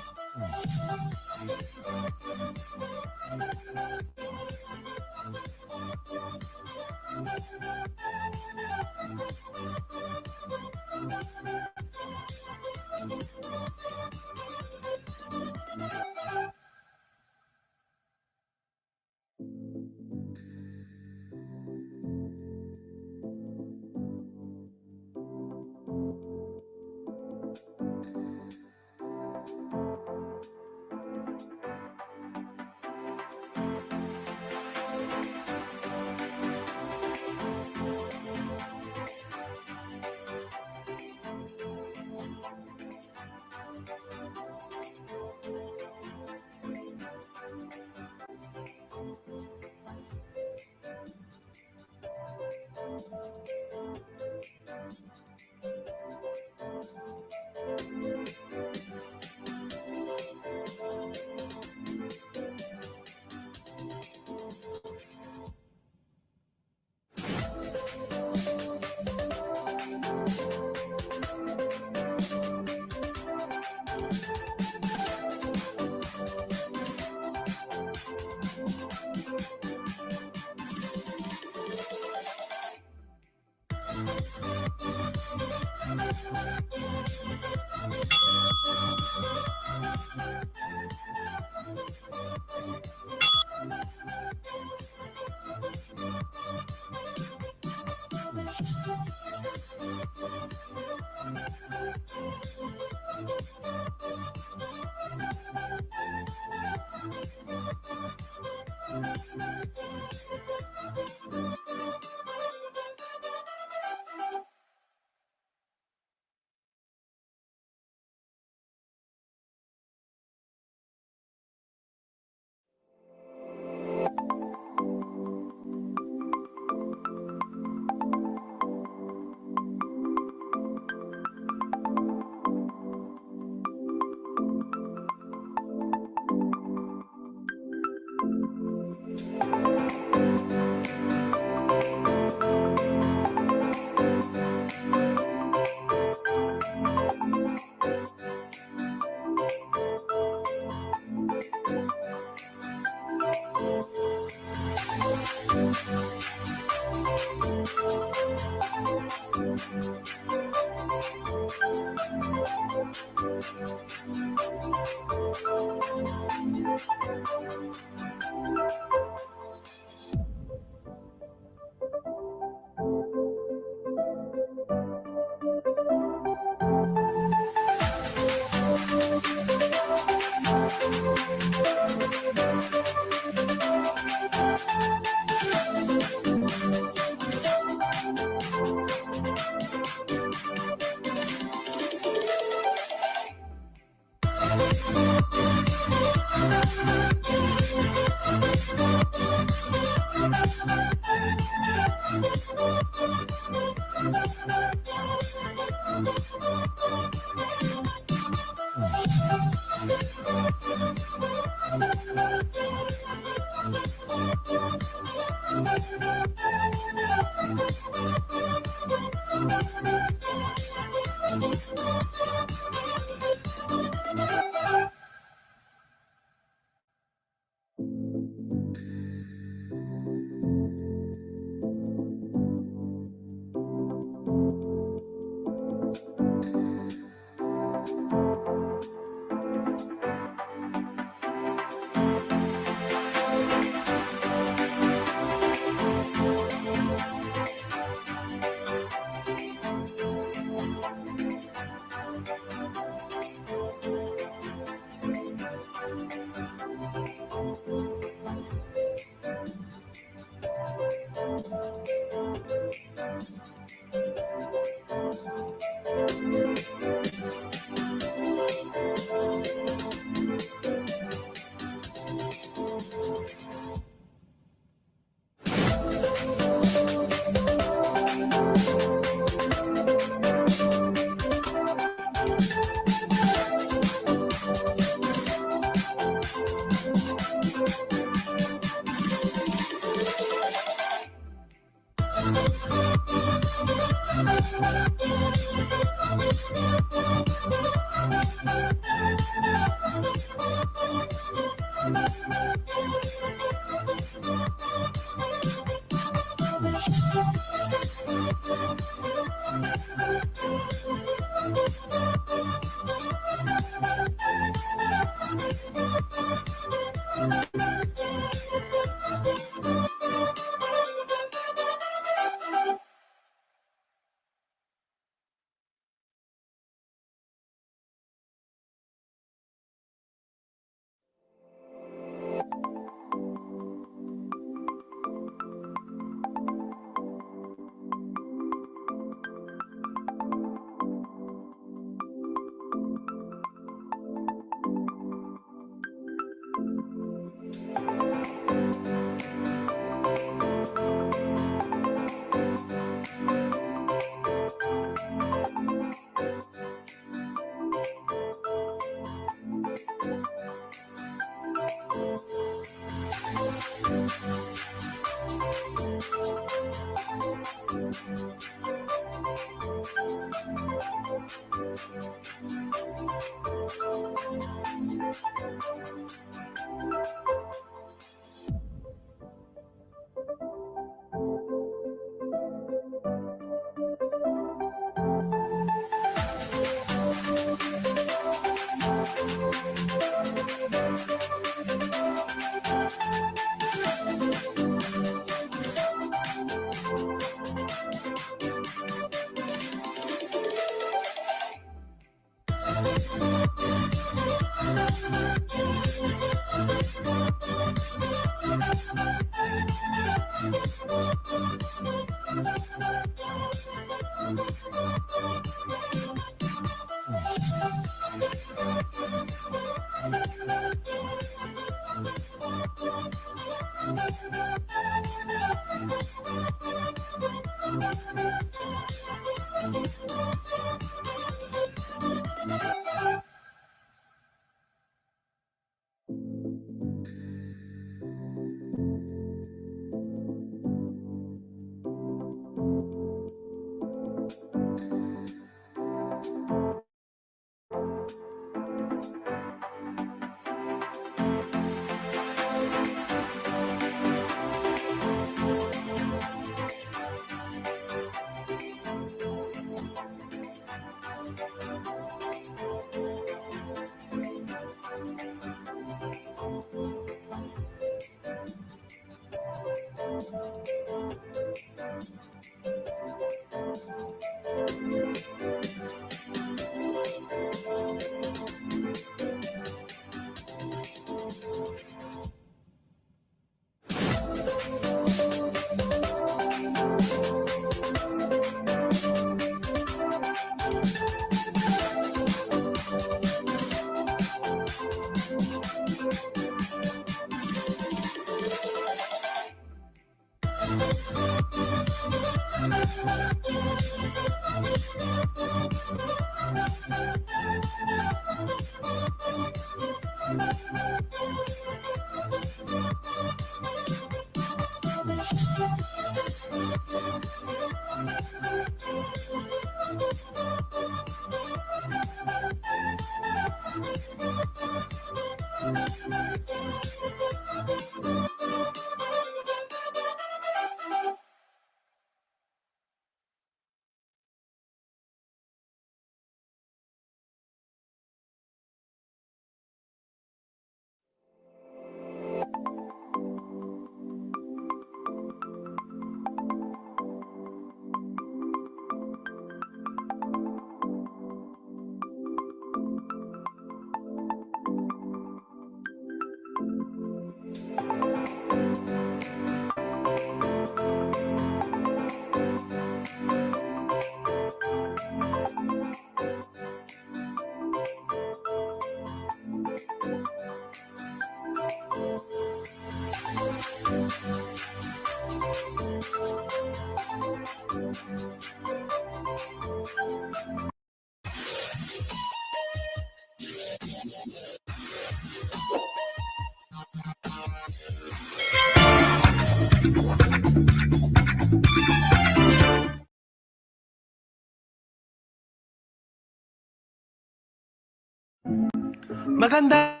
Magandang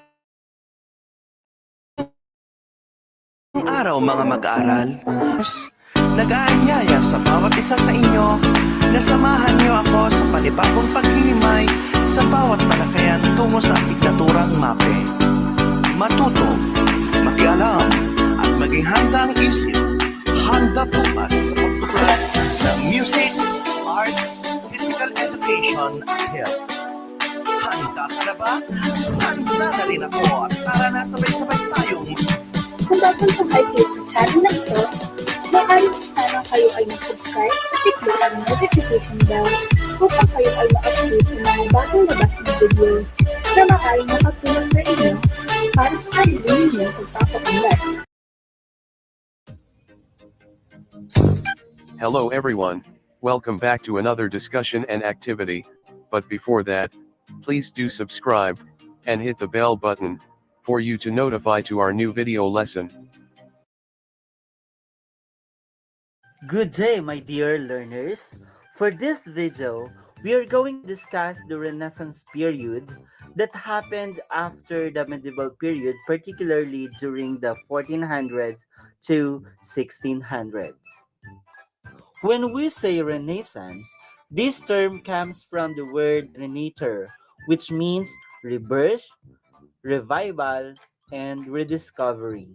araw mga mag-aaral. Nag-aanyaya sa bawat isa sa inyo na samahan niyo ako sa panibagong paghihimay sa bawat talakayan tungo sa asignaturang Mapeh. Matuto, makialam, at maging handa ang isip. Handa bukas sa pagtuklas ng music, arts, physical education at health. Handa ka na ba? Handa na rin ako at tara na sabay-sabay tayong Kung bagong tungkol kayo sa channel na ito, maaari po sana kayo ay mag-subscribe at i-click ang notification bell upang kayo ay ma-update sa mga bagong labas na videos na maaaring makatulong sa inyo para sa sarili ninyong pagpapaunlad. Hello everyone, welcome back to another discussion and activity, but before that, please do subscribe, and hit the bell button, for you to notify to our new video lesson. Good day, my dear learners. For this video, we are going to discuss the Renaissance period that happened after the medieval period, particularly during the 1400s to 1600s. When we say Renaissance, this term comes from the word renator, which means rebirth, revival, and rediscovery.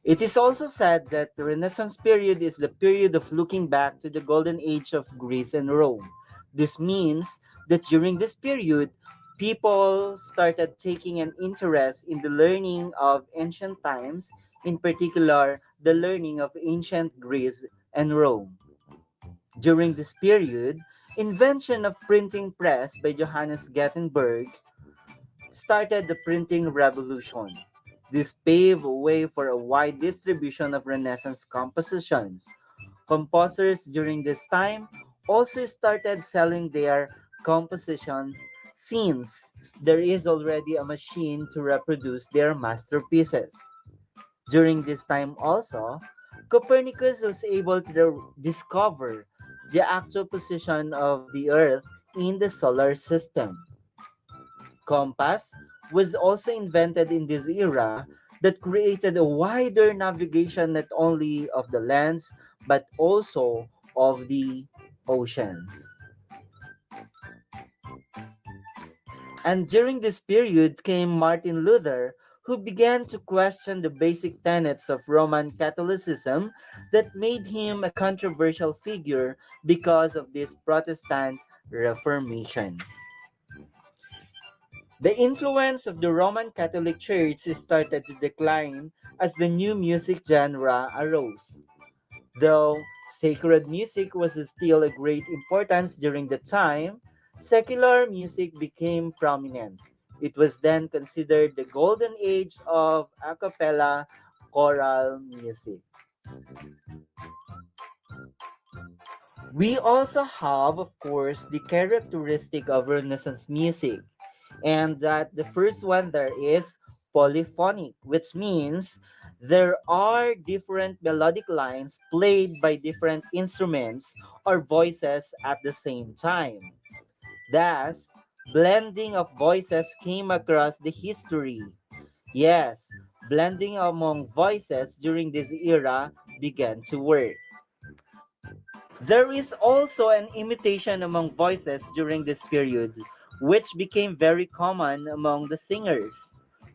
It is also said that the Renaissance period is the period of looking back to the golden age of Greece and Rome. This means that during this period, people started taking an interest in the learning of ancient times, in particular, the learning of ancient Greece and Rome. During this period, invention of printing press by Johannes Gutenberg started the printing revolution. This paved way for a wide distribution of Renaissance compositions. Composers during this time also started selling their compositions since there is already a machine to reproduce their masterpieces. During this time also, Copernicus was able to discover the actual position of the Earth in the solar system. Compass was also invented in this era that created a wider navigation not only of the lands but also of the oceans. And during this period came Martin Luther, who began to question the basic tenets of Roman Catholicism that made him a controversial figure because of this Protestant Reformation. The influence of the Roman Catholic Church started to decline as the new music genre arose. Though sacred music was still a great importance during the time, secular music became prominent. It was then considered the golden age of a cappella choral music. We also have, of course, the characteristic of Renaissance music, and that the first one there is polyphonic, which means there are different melodic lines played by different instruments or voices at the same time. Thus, blending of voices came across the history. Yes, blending among voices during this era began to work. There is also an imitation among voices during this period, which became very common among the singers.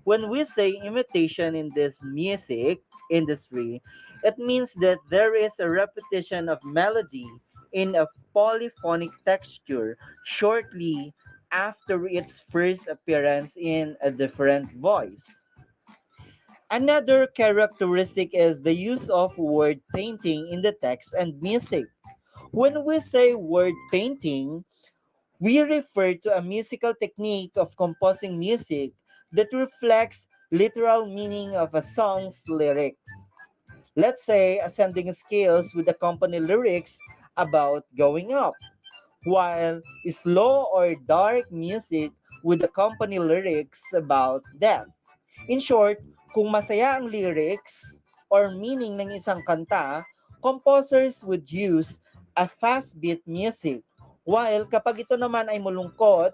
When we say imitation in this music industry, it means that there is a repetition of melody in a polyphonic texture shortly after its first appearance in a different voice. Another characteristic is the use of word painting in the text and music. When we say word painting, we refer to a musical technique of composing music that reflects literal meaning of a song's lyrics. Let's say ascending scales would accompany lyrics about going up, while slow or dark music would accompany lyrics about death. In short, kung masaya ang lyrics or meaning ng isang kanta, composers would use a fast beat music. While kapag ito naman ay malungkot,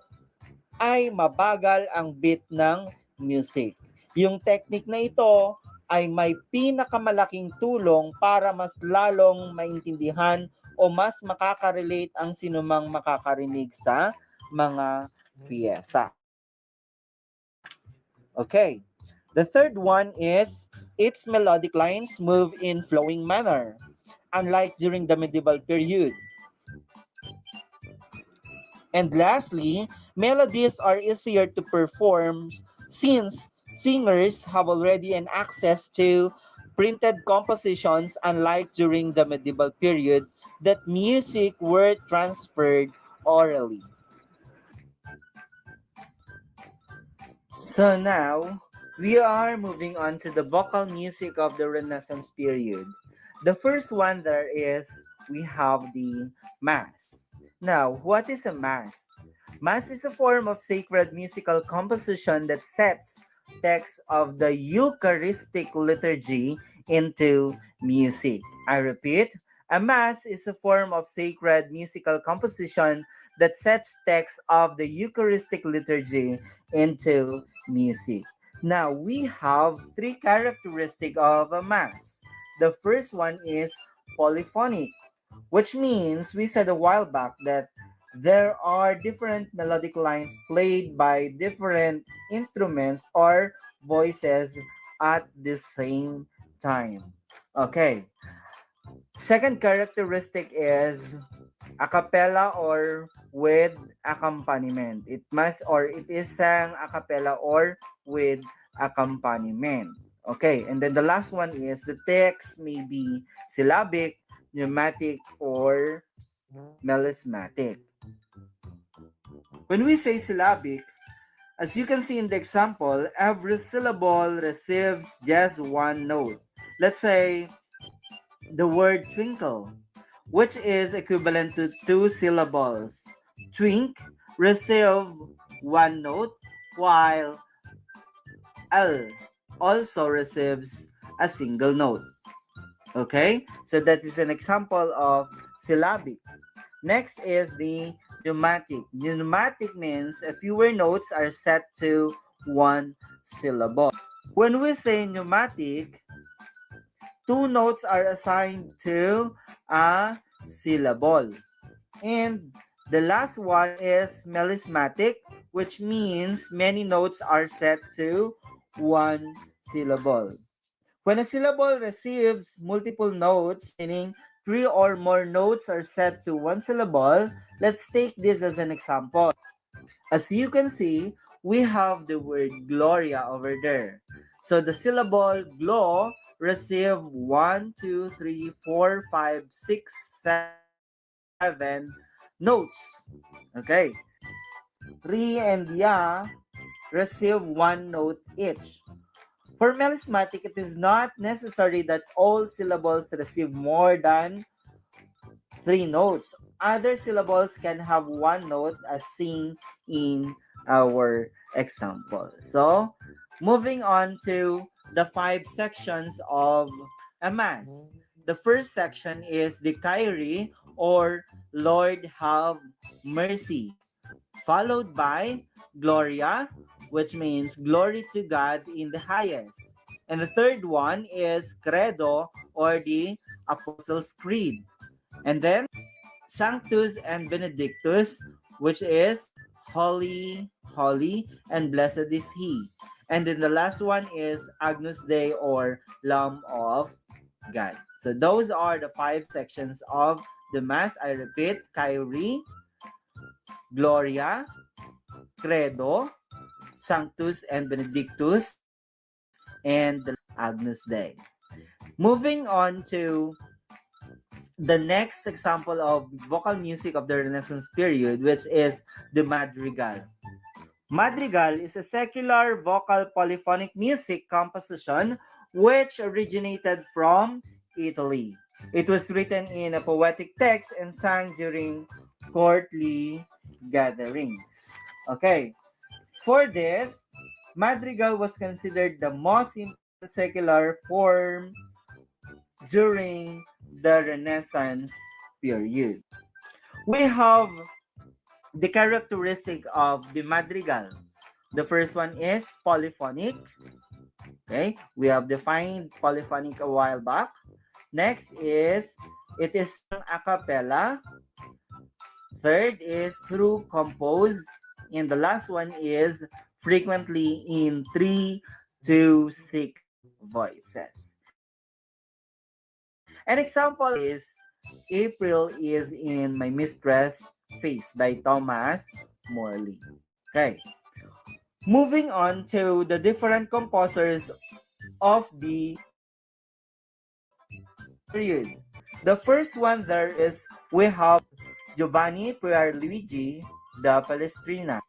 ay mabagal ang beat ng music. Yung technique na ito ay may pinakamalaking tulong para mas lalong maintindihan o mas makaka-relate ang sinumang makakarinig sa mga piyesa. Okay. The third one is its melodic lines move in flowing manner, unlike during the medieval period. And lastly, melodies are easier to perform since singers have already an access to printed compositions, unlike during the medieval period that music were transferred orally. So now, we are moving on to the vocal music of the Renaissance period. The first one there is we have the Mass. Now, what is a Mass? Mass is a form of sacred musical composition that sets text of the Eucharistic liturgy into music. I repeat, a Mass is a form of sacred musical composition that sets text of the Eucharistic liturgy into music. Now, we have three characteristics of a Mass. The first one is polyphonic, which means we said a while back that there are different melodic lines played by different instruments or voices at the same time. Okay. Second characteristic is a cappella or with accompaniment. It must or it is sang a cappella or with accompaniment. Okay, and then the last one is the text may be syllabic, pneumatic, or melismatic. When we say syllabic, as you can see in the example, every syllable receives just one note. Let's say the word twinkle, which is equivalent to two syllables. Twink receive one note, while L also receives a single note. Okay, so that is an example of syllabic. Next is the pneumatic. Pneumatic means a fewer notes are set to one syllable. When we say pneumatic, two notes are assigned to a syllable. And the last one is melismatic, which means many notes are set to one syllable. When a syllable receives multiple notes, meaning three or more notes are set to one syllable, let's take this as an example. As you can see, we have the word Gloria over there. So the syllable glo receive 1, 2, 3, 4, 5, 6, 7 notes. Okay. Ri and ya receive one note each. For melismatic, it is not necessary that all syllables receive more than 3 notes. Other syllables can have one note as seen in our example. So, moving on to the 5 sections of a mass. The first section is the Kyrie or Lord have mercy, followed by Gloria, which means glory to God in the highest. And the third one is Credo or the Apostles' Creed. And then Sanctus and Benedictus, which is holy, holy, and blessed is he. And then the last one is Agnus Dei or Lamb of God. So those are the 5 sections of the Mass. I repeat, Kyrie, Gloria, Credo, Sanctus and Benedictus, and the Agnus Dei. Moving on to the next example of vocal music of the Renaissance period, which is the madrigal. Madrigal is a secular vocal polyphonic music composition which originated from Italy. It was written in a poetic text and sung during courtly gatherings. Okay, for this, madrigal was considered the most important secular form during the Renaissance period. We have the characteristic of the madrigal. The first one is polyphonic. Okay, we have defined polyphonic a while back. Next is it is sung a cappella. Third is through composed. And the last one is frequently in 3 to 6 voices. An example is April is in My Mistress Face by Thomas Morley. Okay. Moving on to the different composers of the period. The first one there is we have Giovanni Pierluigi da Palestrina.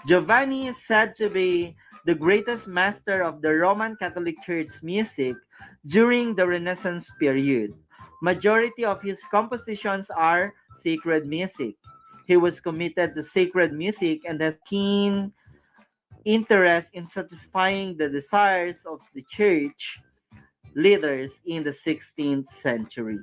Giovanni is said to be the greatest master of the Roman Catholic Church music during the Renaissance period. Majority of his compositions are sacred music. He was committed to sacred music and has keen interest in satisfying the desires of the church leaders in the 16th century.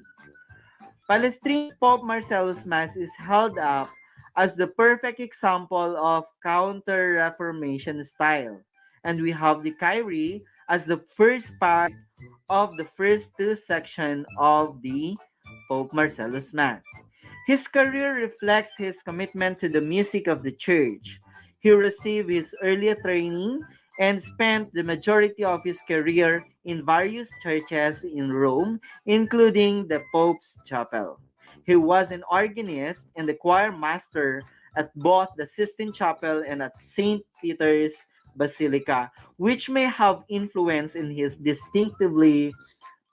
Palestrina's Pope Marcellus Mass is held up as the perfect example of Counter-Reformation style, and we have the Kyrie as the first part of the first 2 sections of the Pope Marcellus Mass. His career reflects his commitment to the music of the church. He received his early training and spent the majority of his career in various churches in Rome, including the Pope's Chapel. He was an organist and the choir master at both the Sistine Chapel and at St. Peter's Basilica, which may have influenced in his distinctively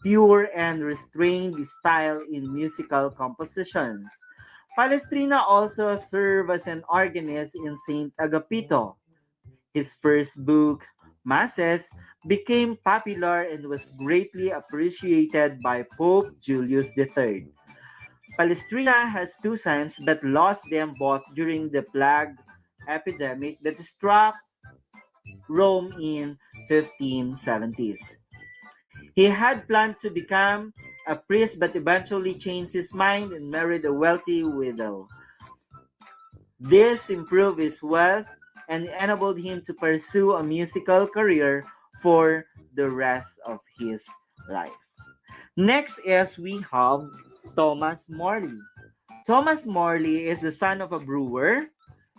pure and restrained style in musical compositions. Palestrina also served as an organist in St. Agapito. His first book, Masses, became popular and was greatly appreciated by Pope Julius III. Palestrina has 2 sons but lost them both during the plague epidemic that struck Rome in 1570s. He had planned to become a priest but eventually changed his mind and married a wealthy widow. This improved his wealth and enabled him to pursue a musical career for the rest of his life. Next is we have Thomas Morley. Thomas Morley is the son of a brewer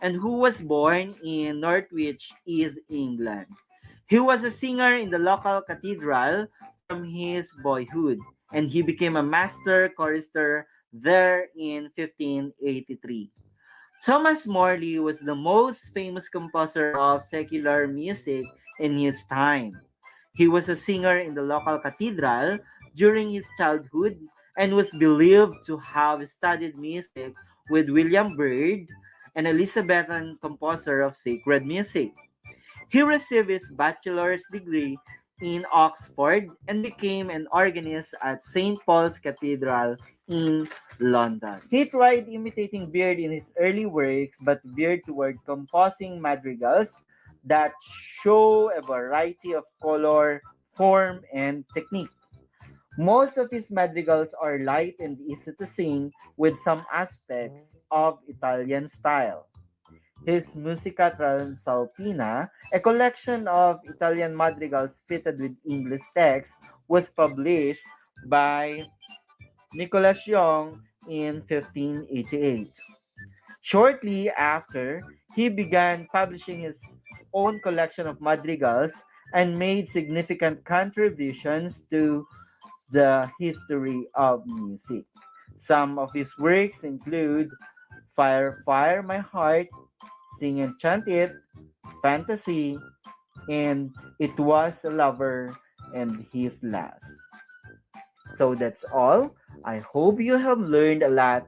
and who was born in Norwich, East England. He was a singer in the local cathedral from his boyhood, and he became a master chorister there in 1583. Thomas Morley was the most famous composer of secular music in his time. He was a singer in the local cathedral during his childhood and was believed to have studied music with William Byrd, an Elizabethan composer of sacred music. He received his bachelor's degree in Oxford and became an organist at St. Paul's Cathedral in London. He tried imitating Beard in his early works but veered toward composing madrigals that show a variety of color, form, and technique. Most of his madrigals are light and easy to sing with some aspects of Italian style. His Musica Transalpina, a collection of Italian madrigals fitted with English text, was published by Nicolas Young in 1588. Shortly after, he began publishing his own collection of madrigals and made significant contributions to the history of music. Some of his works include Fire, Fire, My Heart, Sing and Chant It, Fantasy, and It Was a Lover and His Last. So that's all. I hope you have learned a lot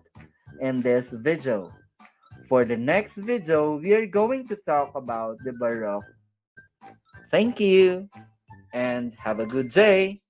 in this video. For the next video, we are going to talk about the Baroque. Thank you and have a good day.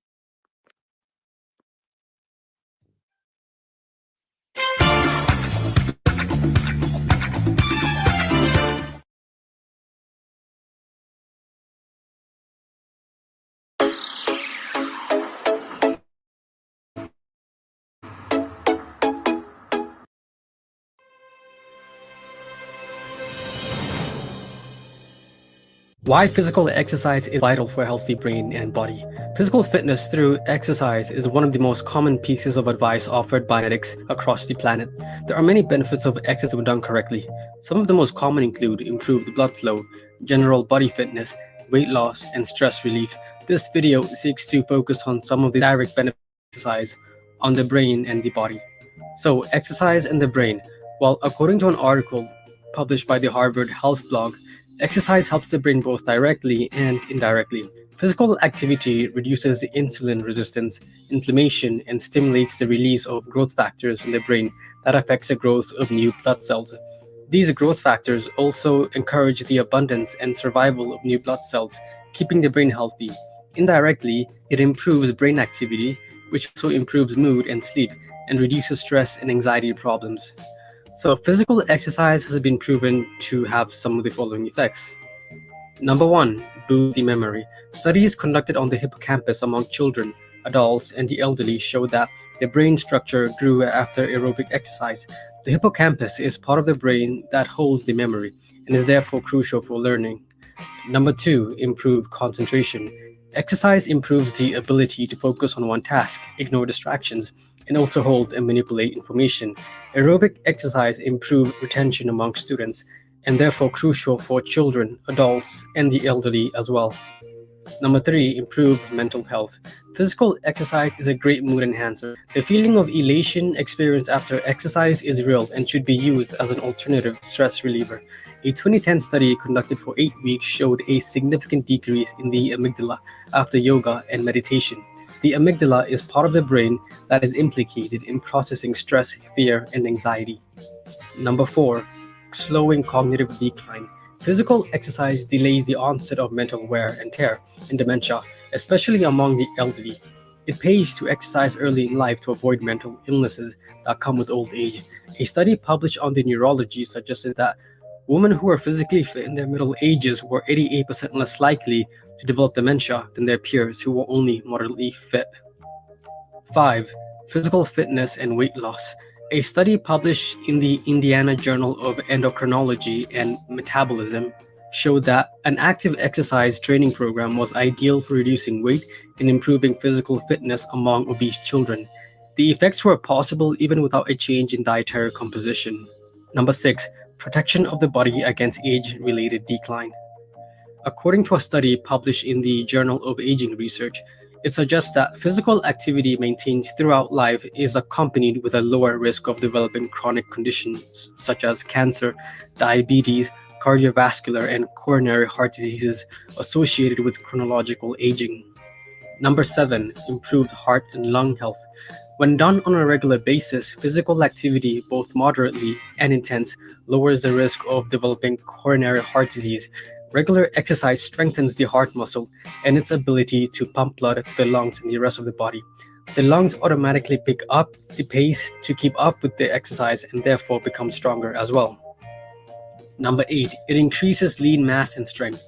Why physical exercise is vital for a healthy brain and body. Physical fitness through exercise is one of the most common pieces of advice offered by medics across the planet. There are many benefits of exercise when done correctly. Some of the most common include improved blood flow, general body fitness, weight loss, and stress relief. This video seeks to focus on some of the direct benefits of exercise on the brain and the body. So, exercise and the brain. Well, according to an article published by the Harvard Health blog, exercise helps the brain both directly and indirectly. Physical activity reduces insulin resistance, inflammation, and stimulates the release of growth factors in the brain that affects the growth of new blood cells. These growth factors also encourage the abundance and survival of new blood cells, keeping the brain healthy. Indirectly, it improves brain activity, which also improves mood and sleep, and reduces stress and anxiety problems. So, physical exercise has been proven to have some of the following effects. Number 1, boost the memory. Studies conducted on the hippocampus among children, adults, and the elderly showed that the brain structure grew after aerobic exercise. The hippocampus is part of the brain that holds the memory and is therefore crucial for learning. Number 2, improve concentration. Exercise improves the ability to focus on one task, ignore distractions, and also hold and manipulate information. Aerobic exercise improves retention among students and therefore crucial for children, adults, and the elderly as well. Number 3, improve mental health. Physical exercise is a great mood enhancer. The feeling of elation experienced after exercise is real and should be used as an alternative stress reliever. A 2010 study conducted for 8 weeks showed a significant decrease in the amygdala after yoga and meditation. The amygdala is part of the brain that is implicated in processing stress, fear, and anxiety. Number 4, slowing cognitive decline. Physical exercise delays the onset of mental wear and tear and dementia, especially among the elderly. It pays to exercise early in life to avoid mental illnesses that come with old age. A study published on the neurology suggested that women who are physically fit in their middle ages were 88% less likely to develop dementia than their peers who were only moderately fit. 5. Physical fitness and weight loss. A study published in the Indiana Journal of Endocrinology and Metabolism showed that an active exercise training program was ideal for reducing weight and improving physical fitness among obese children. The effects were possible even without a change in dietary composition. Number 6, protection of the body against age-related decline. According to a study published in the Journal of Aging Research, it suggests that physical activity maintained throughout life is accompanied with a lower risk of developing chronic conditions such as cancer, diabetes, cardiovascular, and coronary heart diseases associated with chronological aging. Number 7, improved heart and lung health. When done on a regular basis, physical activity, both moderately and intense, lowers the risk of developing coronary heart disease. Regular exercise strengthens the heart muscle and its ability to pump blood to the lungs and the rest of the body. The lungs automatically pick up the pace to keep up with the exercise and therefore become stronger as well. Number 8, it increases lean mass and strength.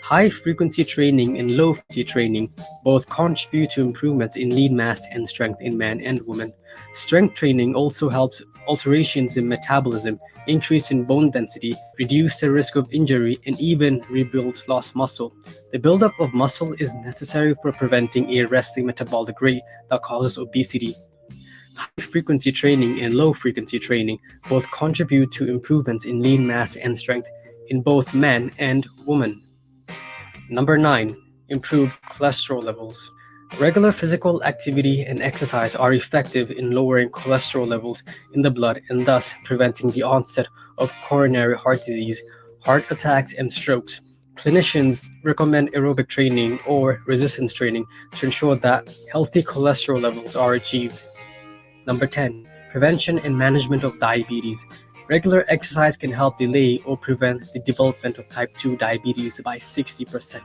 High frequency training and low frequency training both contribute to improvements in lean mass and strength in men and women. Strength training also helps alterations in metabolism, increase in bone density, reduce the risk of injury, and even rebuild lost muscle. The buildup of muscle is necessary for preventing a resting metabolic rate that causes obesity. High frequency training and low frequency training both contribute to improvements in lean mass and strength in both men and women. Number 9, improved cholesterol levels. Regular physical activity and exercise are effective in lowering cholesterol levels in the blood and thus preventing the onset of coronary heart disease, heart attacks, and strokes. Clinicians recommend aerobic training or resistance training to ensure that healthy cholesterol levels are achieved. Number 10, prevention and management of diabetes. Regular exercise can help delay or prevent the development of type 2 diabetes by 60%.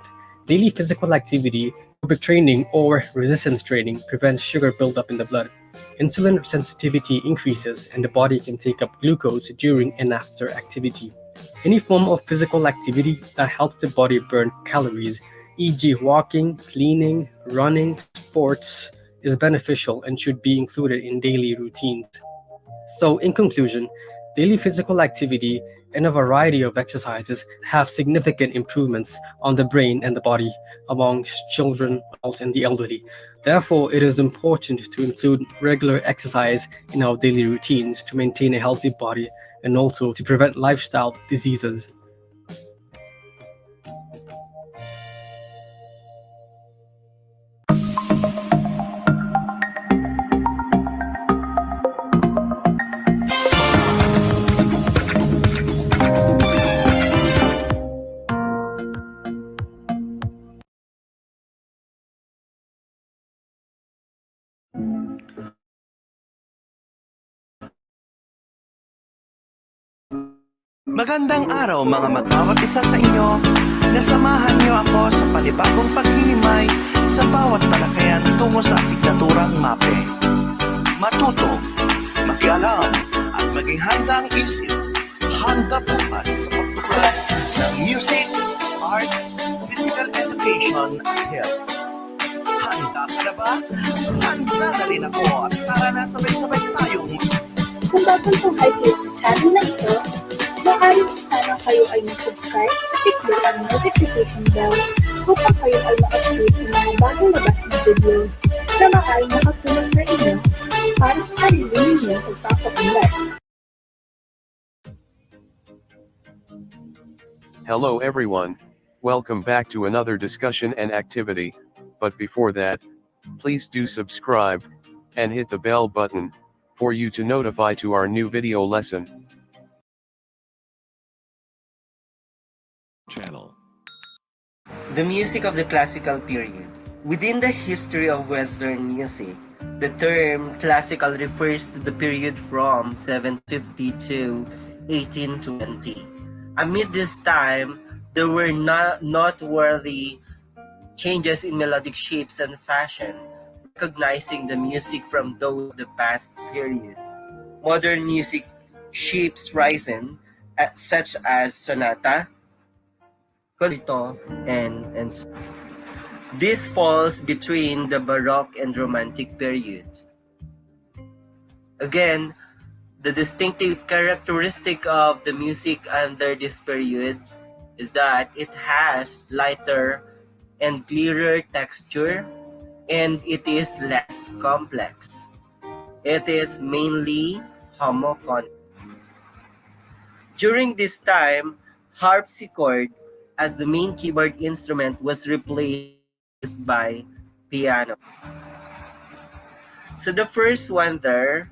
Daily physical activity, aerobic training, or resistance training prevents sugar buildup in the blood. Insulin sensitivity increases and the body can take up glucose during and after activity. Any form of physical activity that helps the body burn calories, e.g. walking, cleaning, running, sports, is beneficial and should be included in daily routines. So in conclusion, daily physical activity and a variety of exercises have significant improvements on the brain and the body among children, adults, and the elderly. Therefore, it is important to include regular exercise in our daily routines to maintain a healthy body and also to prevent lifestyle diseases. Magandang araw mga bawat isa sa inyo. Nasamahan niyo ako sa panibagong paghihimay sa bawat talakayan tungo sa asignaturang Mapeh. Matuto, makialam, at maging handang isip. Handa bukas sa pagtuklas ng music, arts, physical education, at health. Handa ka na ba? Handa na rin ako at tara na sabay-sabay tayong Kung bagong tunghay kayo sa channel na ito, maaari po sana kayo ay mag-subscribe at i-click ang notification bell upang kayo ay ma-update sa mga bagong labas na videos na maaaring makatulong sa inyo para sa sarili ninyong pagpapaunlad. Hello everyone, welcome back to another discussion and activity, but before that, please do subscribe and hit the bell button for you to notify to our new video lesson. Channel. The music of the classical period. Within the history of Western music, the term classical refers to the period from 750 to 1820. Amid this time, there were noteworthy changes in melodic shapes and fashion, recognizing the music from those of the past period. Modern music shapes rising, such as sonata, concerto, and so. This falls between the Baroque and Romantic period. Again, the distinctive characteristic of the music under this period is that it has lighter and clearer texture, and it is less complex. It is mainly homophonic. During this time, harpsichord as the main keyboard instrument was replaced by piano. So the first one there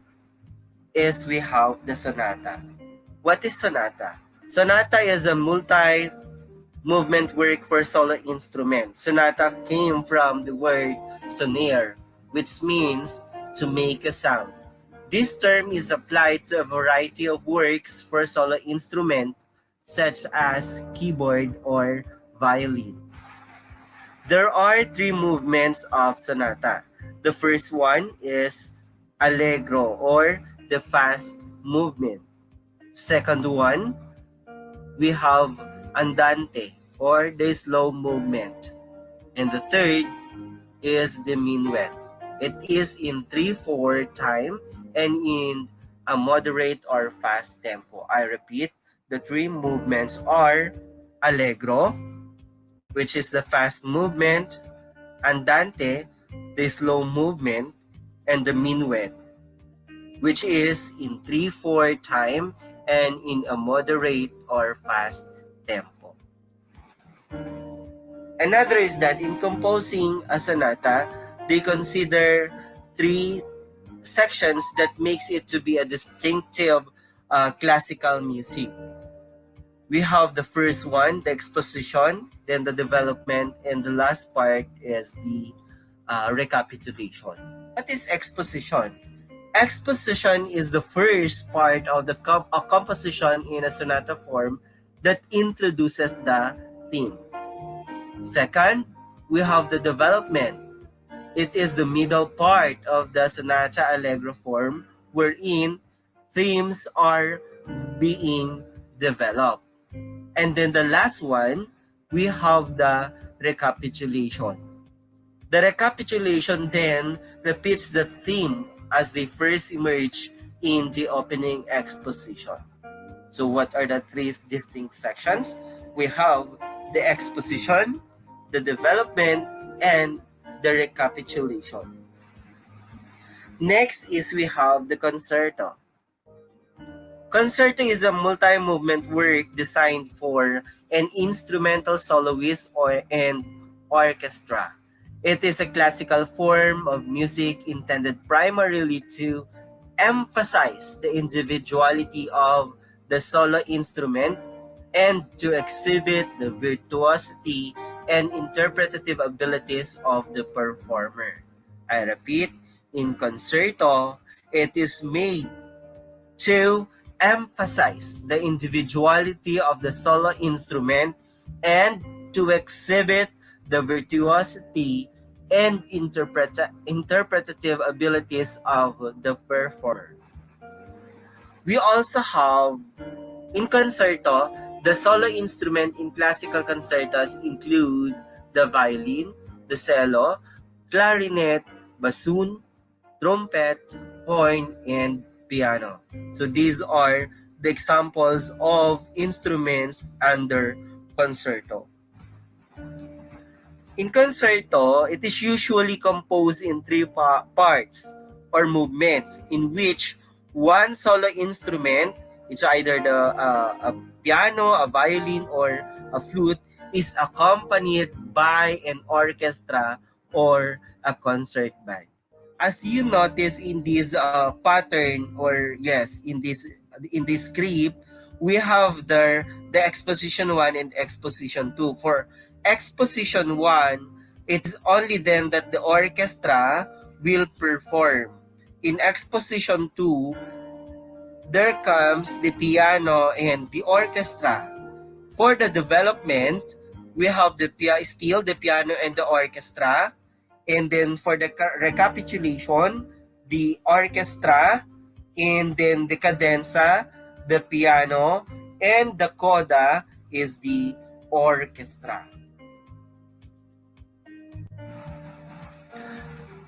is we have the sonata. What is sonata? Sonata is a multi-movement work for solo instrument. Sonata came from the word sonare, which means to make a sound. This term is applied to a variety of works for solo instrument, such as keyboard or violin. There are three movements of sonata. The first one is allegro or the fast movement. Second one, we have andante or the slow movement. And the third is the minuet. It is in 3/4 time and in a moderate or fast tempo. I repeat, the three movements are allegro, which is the fast movement, andante, the slow movement, and the minuet, which is in 3/4 time and in a moderate or fast tempo. Another is that in composing a sonata, they consider three sections that makes it to be a distinctive classical music. We have the first one, the exposition, then the development, and the last part is the recapitulation. What is exposition? Exposition is the first part of the composition in a sonata form that introduces the theme. Second, we have the development. It is the middle part of the sonata allegro form wherein themes are being developed. And then the last one, we have the recapitulation. The recapitulation then repeats the theme as they first emerge in the opening exposition. So what are the three distinct sections? We have the exposition, the development, and the recapitulation. Next is we have the concerto. Concerto is a multi-movement work designed for an instrumental soloist and orchestra. It is a classical form of music intended primarily to emphasize the individuality of the solo instrument and to exhibit the virtuosity and interpretative abilities of the performer. I repeat, in concerto, it is made to emphasize the individuality of the solo instrument and to exhibit the virtuosity and interpretative abilities of the performer. We also have, in concerto, the solo instrument in classical concertos include the violin, the cello, clarinet, bassoon, trumpet, horn, and piano. So these are the examples of instruments under concerto. In concerto, it is usually composed in three parts or movements in which one solo instrument, it's either a piano, a violin, or a flute, is accompanied by an orchestra or a concert band. As you notice in this pattern, or yes, in this script, we have the exposition 1 and exposition 2. For exposition 1, it's only then that the orchestra will perform. In exposition 2, there comes the piano and the orchestra. For the development, we have still the piano and the orchestra. And then for the recapitulation, the orchestra, and then the cadenza, the piano, and the coda is the orchestra.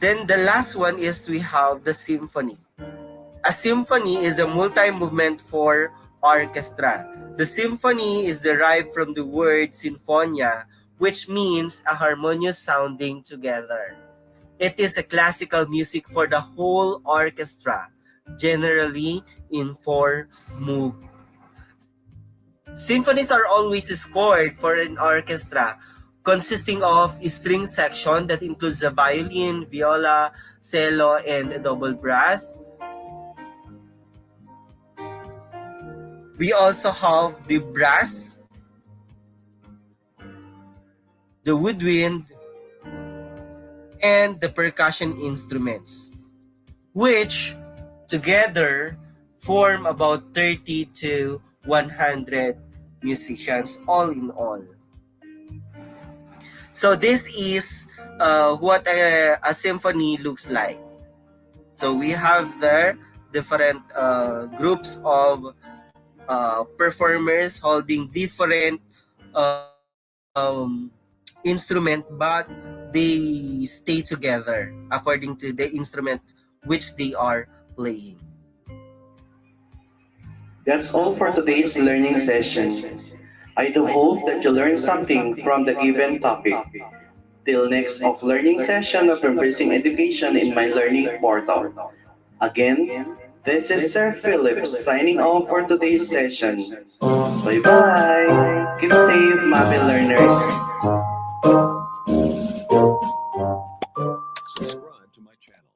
Then the last one is we have the symphony. A symphony is a multi-movement for orchestra. The symphony is derived from the word sinfonia, which means a harmonious sounding together. It is a classical music for the whole orchestra, generally in 4 movements. Symphonies are always scored for an orchestra, consisting of a string section that includes the violin, viola, cello, and a double brass. We also have the brass, the woodwind, and the percussion instruments, which together form about 30 to 100 musicians all in all. So this is what a symphony looks like. So we have there different groups of performers holding different instrument, but they stay together according to the instrument which they are playing. That's all for today's learning session. I do hope that you learned something from the given topic. Till next of learning session of Embracing Education in my learning portal. Again, this is Sir Philip signing off for today's session. Bye-bye! Keep safe, Mapeh learners! Subscribe to my channel.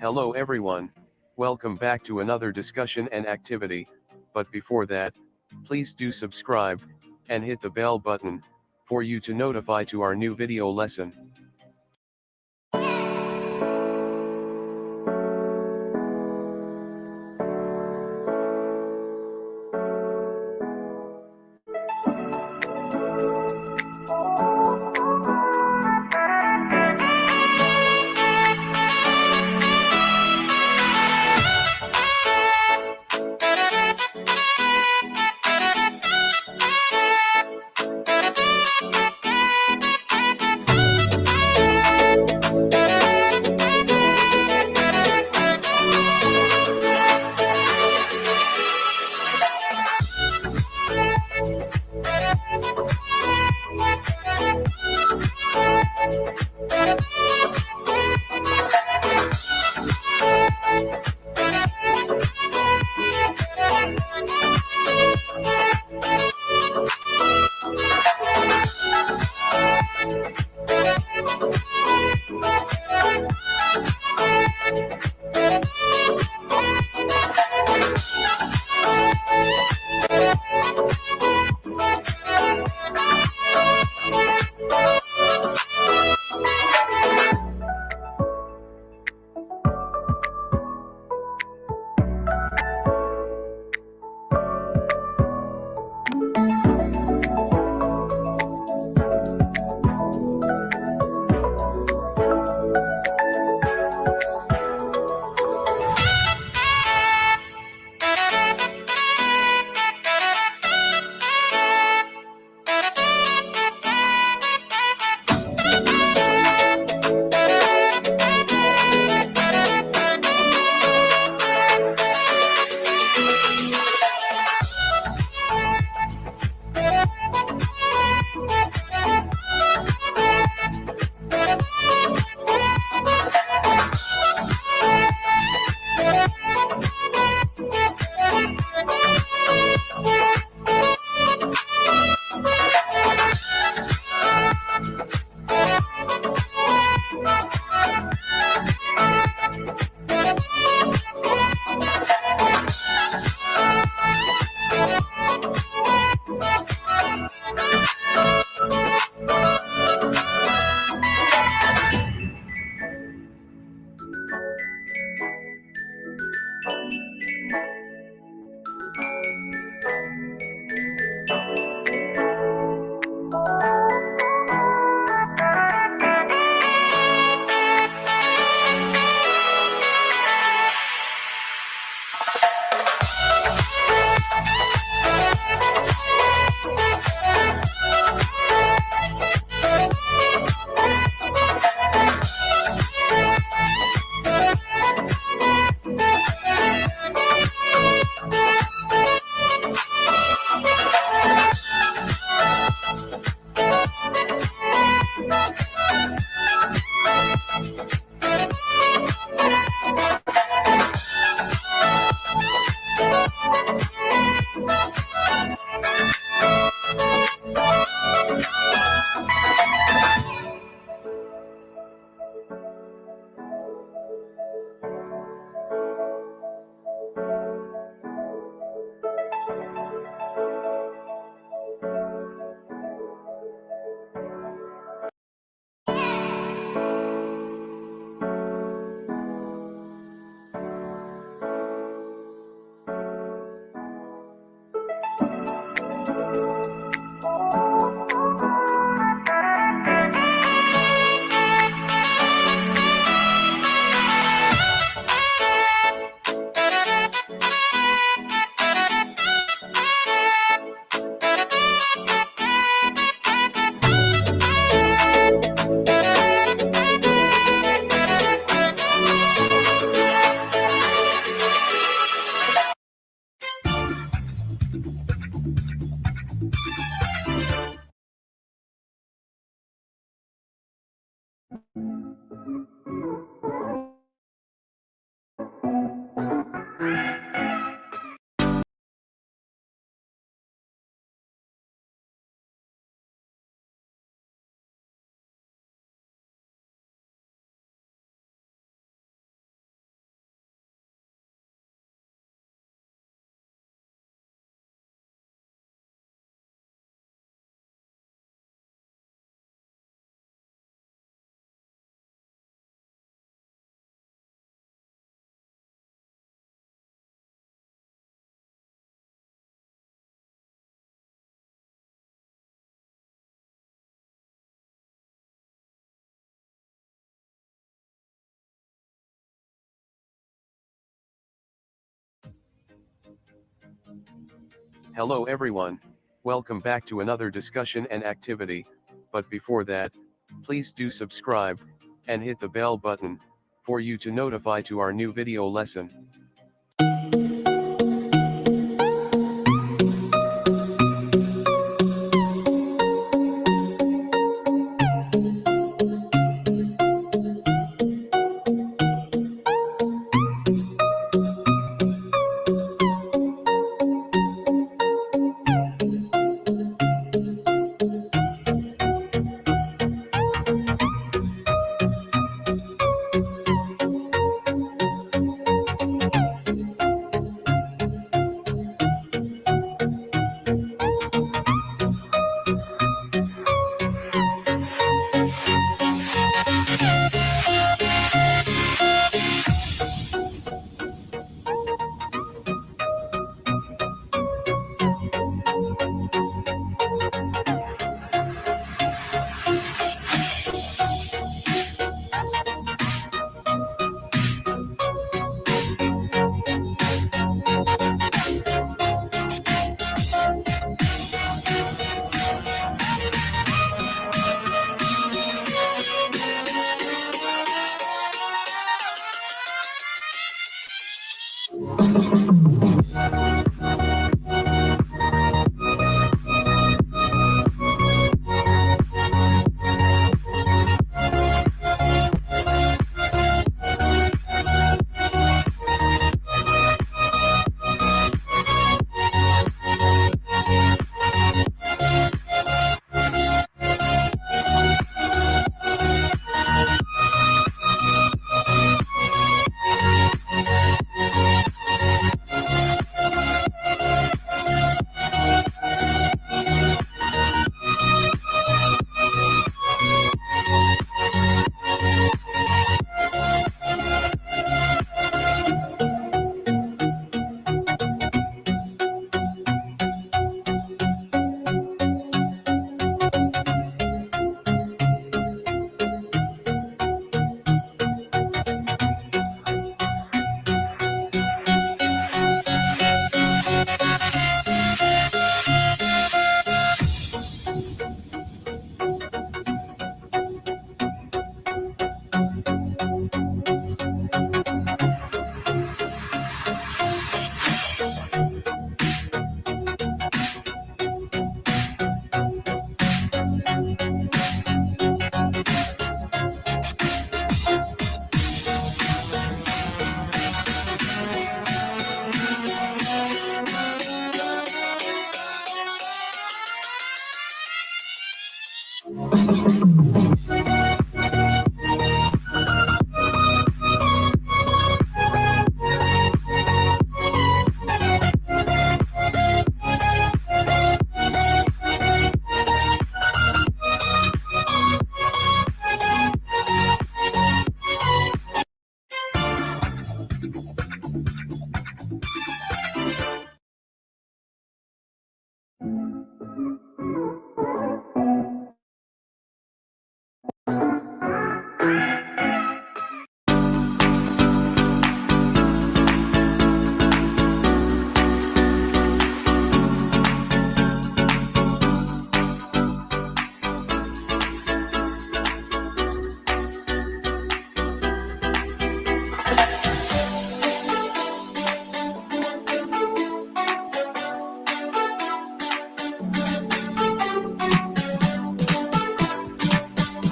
Hello everyone, welcome back to another discussion and activity, but before that, please do subscribe, and hit the bell button, for you to notify to our new video lesson. Hello everyone, welcome back to another discussion and activity, but before that, please do subscribe, and hit the bell button, for you to notify to our new video lesson.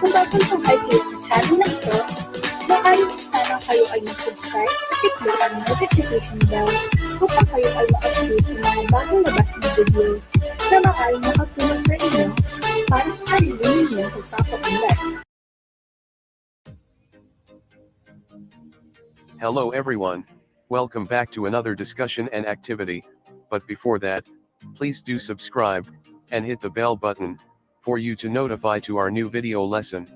Kung bago lang kayo sa channel na ito, maaari po sana kayo ay mag-subscribe at i-click ang notification bell upang kayo ay ma-update sa mga bagong labas na videos na maaaring makatulong sa inyo para sa sarili ninyong pagpapaunlad. Hello everyone, welcome back to another discussion and activity, but before that, please do subscribe, and hit the bell button, for you to notify to our new video lesson.